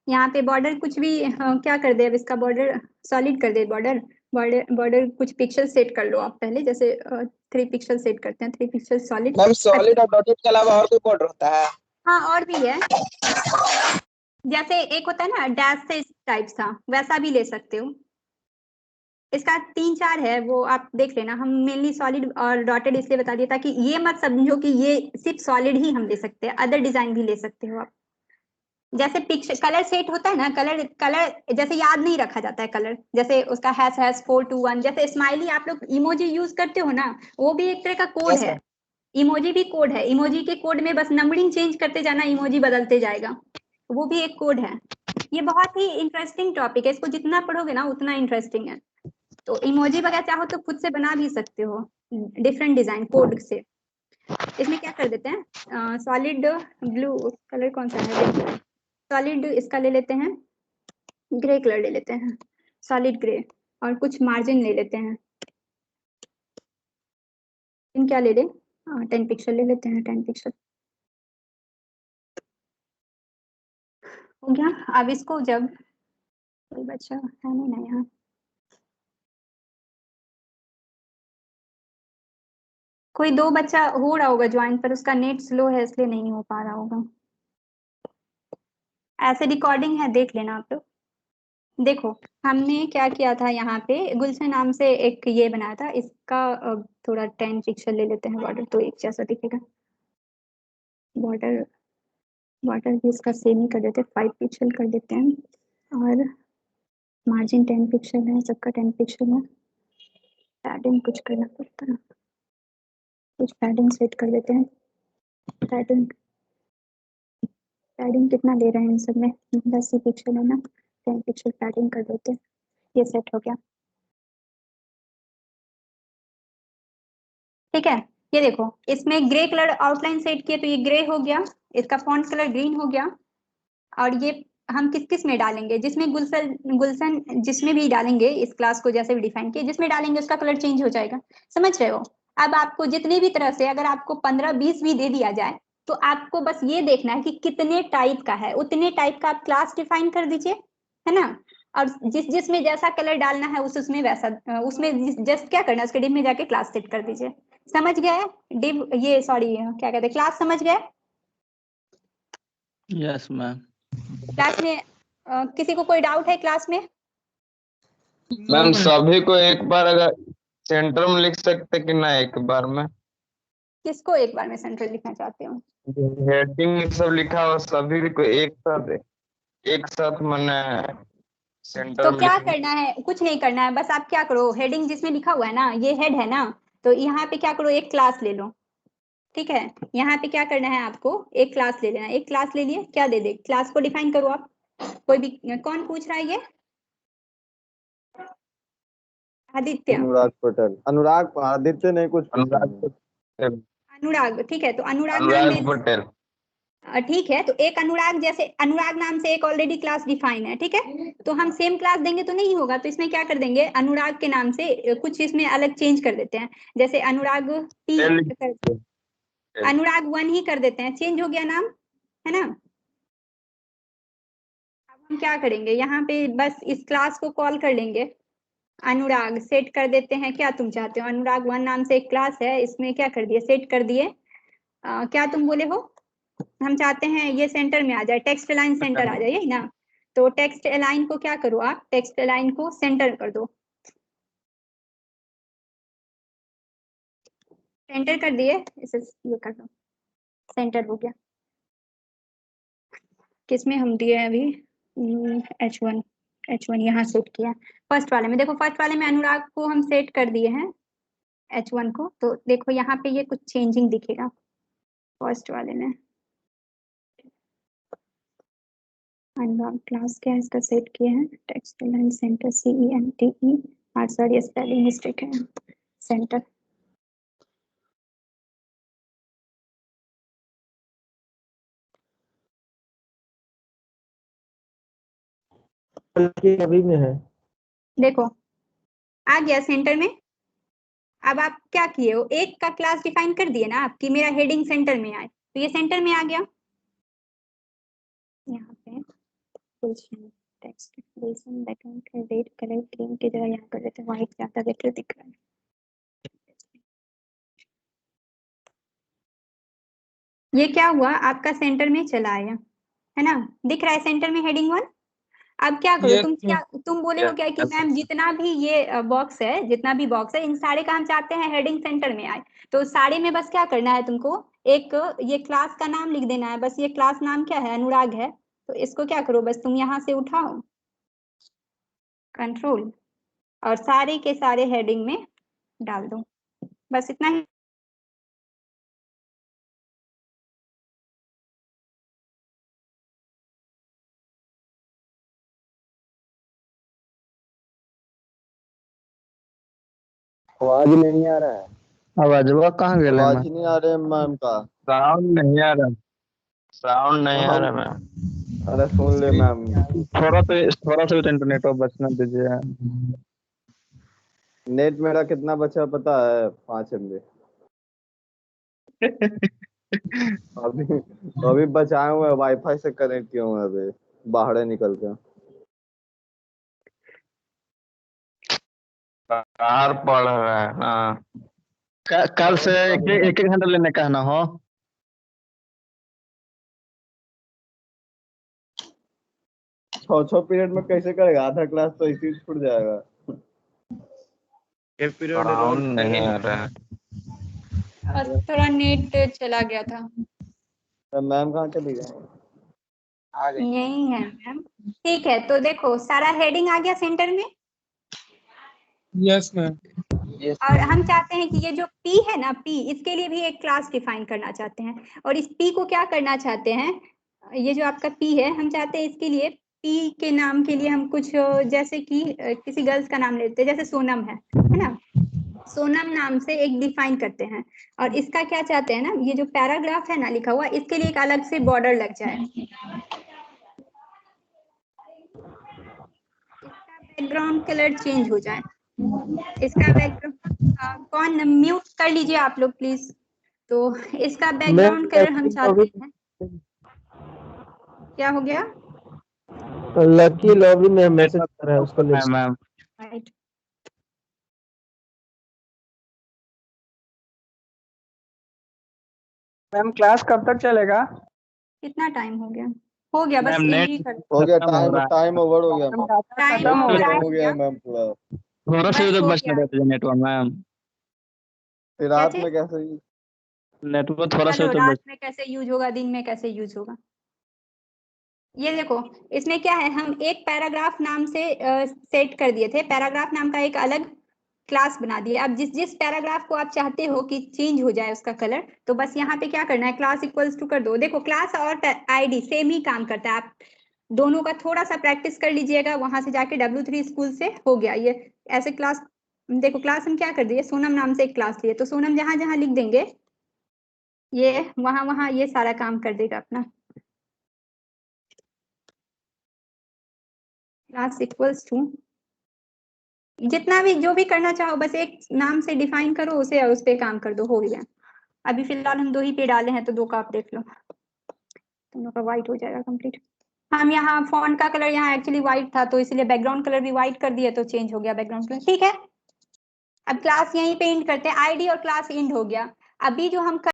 यहाँ पे बॉर्डर कुछ भी क्या कर दे, अब इसका बॉर्डर सॉलिड कर दे। बॉर्डर बॉर्डर बॉर्डर कुछ पिक्सल सेट कर लो आप पहले, जैसे 3 पिक्सल सेट करते हैं, 3 पिक्सल सॉलिड। मैम सॉलिड और डॉटेड के अलावा और कोई बॉर्डर होता है? हाँ और भी है, जैसे एक होता है ना डैश से टाइप सा, वैसा भी ले सकते हो। इसका 3-4 है, वो आप देख लेना। हम मेनली सॉलिड और डॉटेड इसलिए बता दिया ताकि ये मत समझो कि ये सिर्फ सॉलिड ही हम ले सकते हैं, अदर डिजाइन भी ले सकते हो आप। जैसे पिक्चर कलर सेट होता है ना, कलर कलर जैसे याद नहीं रखा जाता है कलर, जैसे उसका हैश 421, जैसे स्माइली आप लोग इमोजी यूज करते हो ना, वो भी एक तरह का कोड Yes, है। ma'am. इमोजी भी कोड है, इमोजी के कोड में बस नंबरिंग चेंज करते जाना, इमोजी बदलते जाएगा, वो भी एक कोड है। ये बहुत ही इंटरेस्टिंग टॉपिक है, इसको जितना पढ़ोगे ना उतना इंटरेस्टिंग है। तो इमोजी वगैरह चाहो तो खुद से बना भी सकते हो डिफरेंट डिजाइन कोड से। इसमें क्या कर देते हैं, सॉलिड ब्लू कलर कौन सा है, सॉलिड इसका ले लेते हैं, ग्रे कलर ले लेते हैं, सॉलिड ग्रे, और कुछ मार्जिन ले लेते हैं। इन क्या ले लें, 10 पिक्सल ले लेते हैं, 10 पिक्सल हो गया। अब इसको जब कोई बच्चा है नहीं ना यहाँ, कोई 2 बच्चा हो रहा होगा ज्वाइन, पर उसका नेट स्लो है इसलिए नहीं हो पा रहा होगा। ऐसे रिकॉर्डिंग है, देख लेना आप लोग। देखो हमने क्या किया था, यहाँ पे गुलशन नाम से एक ये बनाया था, इसका थोड़ा 10 पिक्सल ले लेते हैं बॉर्डर, तो एक जैसा दिखेगा। बॉर्डर बॉर्डर भी इसका सेम ही कर देते हैं, 5 पिक्सल कर देते हैं, और मार्जिन 10 पिक्सल है, सबका 10 पिक्सल है। पैडिंग कुछ करना पड़ता है, कुछ पैडिंग सेट कर देते हैं। पैडिंग पैडिंग कितना ले रहे हैं इन सब में, 10 ही पिक्सल है ना, 10 पिक्सल पैडिंग कर देते हैं। ये सेट हो गया, ठीक है। ये देखो इसमें ग्रे कलर आउटलाइन सेट किए तो ये ग्रे हो गया, इसका फॉन्ट कलर ग्रीन हो गया। और ये हम किस किस में डालेंगे, जिसमें गुलशन गुलशन जिसमें भी डालेंगे, इस क्लास को जैसे भी डिफाइन किए जिसमें डालेंगे उसका कलर चेंज हो जाएगा, समझ रहे हो। अब आपको जितनी भी तरह से अगर आपको 15-20 भी दे दिया जाए, तो आपको बस ये देखना है कि कितने टाइप का है, उतने टाइप का आप क्लास डिफाइन कर दीजिए, है ना। और जिसमें जैसा कलर डालना है उसमें वैसा, उसमें जस्ट क्या करना है, उसके डिव में जाके क्लास सेट कर दीजिए। समझ गए डिव, ये सॉरी क्या कहते हैं, क्लास समझ गए। Yes ma'am. क्लास में किसी को कोई डाउट है क्लास में? मैम सभी को एक बार अगर सेंटर में लिख सकते कि ना, एक बार में किसको एक बार में सेंट्रल लिखना चाहते हो? हेडिंग सब लिखा हो सभी को एक साथ मैंने सेंटर तो में क्या लिखना। करना है, कुछ नहीं करना है, बस आप क्या करो, हेडिंग जिसमें लिखा हुआ है ना, ये हेड है ना, तो यहाँ पे क्या करो, एक क्लास ले लो, ठीक है। यहाँ पे क्या करना है आपको, एक क्लास ले लेना, एक क्लास ले लिए, क्या दे दे, क्लास को डिफाइन करो आप। कोई भी कौन पूछ रहा है ये? आदित्य, अनुराग पटेल, अनुराग आदित्य नहीं कुछ पूछा अनुराग है। पटेल। अनुराग, ठीक है। तो अनुराग नाम अनुराग में पटेल। ठीक है, तो एक अनुराग, जैसे अनुराग नाम से एक ऑलरेडी क्लास डिफाइन है, ठीक है। तो हम सेम क्लास देंगे तो नहीं होगा, तो इसमें क्या कर देंगे, अनुराग के नाम से कुछ इसमें अलग चेंज कर देते हैं, जैसे अनुराग टी, अनुराग 1 ही कर देते हैं, चेंज हो गया नाम, है ना। अब हम क्या करेंगे, यहाँ पे बस इस क्लास को कॉल कर लेंगे, अनुराग सेट कर देते हैं, क्या तुम चाहते हो, अनुराग 1 नाम से एक क्लास है, इसमें क्या कर दिए, सेट कर दिए। क्या तुम बोले हो, हम चाहते हैं ये सेंटर में आ जाए, टेक्स्ट अलाइन सेंटर आ जाए, यही ना। तो टेक्स्ट अलाइन को क्या करो आप, टेक्स्ट अलाइन को सेंटर कर दो, सेंटर कर दिए, इसे ये कर दो, सेंटर हो गया। किसमें हम दिए हैं अभी, H1 यहाँ सेट किया, फर्स्ट वाले में देखो, फर्स्ट वाले में अनुराग को हम सेट कर दिए हैं H1 को, तो देखो यहाँ पे ये कुछ चेंजिंग दिखेगा फर्स्ट वाले में। अनुराग क्लास क्या है, इसका सेट किया है, text align centre, CENTE, sorry spelling mistake है, सेंटर। अभी में है। देखो आ गया सेंटर में। अब आप क्या किए हो, एक का क्लास डिफाइन कर दिए ना आपकी, मेरा हेडिंग सेंटर में आए, तो ये सेंटर में आ गया। यहाँ पे टेक्स्ट बैकग्राउंड का रेड कलर ग्रीन की जगह यहाँ कर देते हैं व्हाइट, ज्यादा बेटर दिख रहा है। ये क्या हुआ, आपका सेंटर में चला आया, है ना, दिख रहा है सेंटर में हेडिंग 1। अब क्या करो, Yes, तुम बोले हो क्या कि मैम जितना भी ये बॉक्स है, जितना भी बॉक्स है, इन सारे का हम चाहते हैं हेडिंग सेंटर में आए, तो सारे में बस क्या करना है तुमको, एक ये क्लास का नाम लिख देना है, बस ये क्लास नाम क्या है, अनुराग है, तो इसको क्या करो, बस तुम यहाँ से उठाओ कंट्रोल और सारे के सारे हेडिंग में डाल दो, बस इतना ही। आवाज नहीं आ रहा है, आवाज वो कहाँ गए आवाज मैम? ही नहीं आ रहा है मैम का। साउंड नहीं आ रहा, साउंड नहीं आ रहा मैम। अरे सुन ले मैम, थोड़ा सा भी तो इंटरनेट और बचना दीजिए। नेट मेरा कितना बचा पता है, 5 MB। अभी अभी बचाए हुए हैं, वाईफाई से कनेक्ट किया हूँ अभी बाहर निकल के। बाहर पढ़ रहा है ना। कल से एक घंटा लेने का है ना हो। छह पीरियड में कैसे करेगा, आधा क्लास तो इसी छूट जाएगा। एक पीरियड साउंड नहीं आ रहा है। थोड़ा नेट चला गया था। मैम कहाँ चली गई? यही है मैम, ठीक है। तो देखो सारा हेडिंग आ गया सेंटर में, yes मैम। और हम चाहते हैं कि ये जो P है ना, P, इसके लिए भी एक क्लास डिफाइन करना चाहते हैं, और इस P को क्या करना चाहते हैं, ये जो आपका P है, हम चाहते हैं इसके लिए P के नाम के लिए हम कुछ, जैसे कि किसी गर्ल्स का नाम लेते हैं, जैसे सोनम है ना, सोनम नाम से एक डिफाइन करते हैं, और इसका क्या चाहते हैं ना, ये जो पैराग्राफ है ना लिखा हुआ, इसके लिए एक अलग से बॉर्डर लग जाए, इसका बैकग्राउंड कलर चेंज हो जाए, इसका बैकग्राउंड कौन म्यूट कर लीजिए आप लोग प्लीज। तो इसका बैकग्राउंड कलर हम चाहते हैं, क्या हो गया, लकी लॉबी में मैसेज कर रहा है उसको ले। Ma'am right. मैम क्लास कब तक चलेगा? कितना टाइम हो गया, हो गया बस मैम यही नेट कर, हो गया, खत्म हो रहा है। टाइम ओवर हो गया मैम। टाइम खत्म हो गया मैम पूरा। थोड़ा सा बस तो हो बचना गया। रहता है नेटवर्क मैम। फिर रात में कैसे? नेटवर्क थोड़ा सा चलो तो रात में कैसे यूज होगा, दिन में कैसे यूज होगा, ये देखो इसमें क्या है, हम एक पैराग्राफ नाम से सेट कर दिए थे, पैराग्राफ नाम का एक अलग क्लास बना दिया। अब जिस पैराग्राफ को आप चाहते हो कि चेंज हो जाए उसका कलर, तो बस यहाँ पे क्या करना है, क्लास इक्वल्स टू कर दो। देखो क्लास और आईडी सेम ही काम करता है, आप दोनों का थोड़ा सा प्रैक्टिस कर लीजिएगा, वहां से जाके W3 स्कूल से हो गया ये, ऐसे क्लास देखो क्लास हम क्या कर दिए, सोनम नाम से एक क्लास लिए, तो सोनम जहां जहां लिख देंगे ये वहां वहां ये सारा काम कर देगा अपना। क्लास इक्वल्स टू जितना भी जो भी करना चाहो बस एक नाम से डिफाइन करो उसे और उस पे काम कर दो, हो गया। अभी फिलहाल हम 2 ही पे डाले हैं तो 2 का आप देख लो, दोनों का व्हाइट हो जाएगा कंप्लीट। हम यहाँ फॉन्ट का कलर यहाँ एक्चुअली व्हाइट था तो इसलिए बैकग्राउंड कलर भी व्हाइट कर दिया तो चेंज हो गया बैकग्राउंड कलर, ठीक है। अब क्लास यहीं पे एंड करते हैं, आईडी और क्लास एंड हो गया। अभी जो हम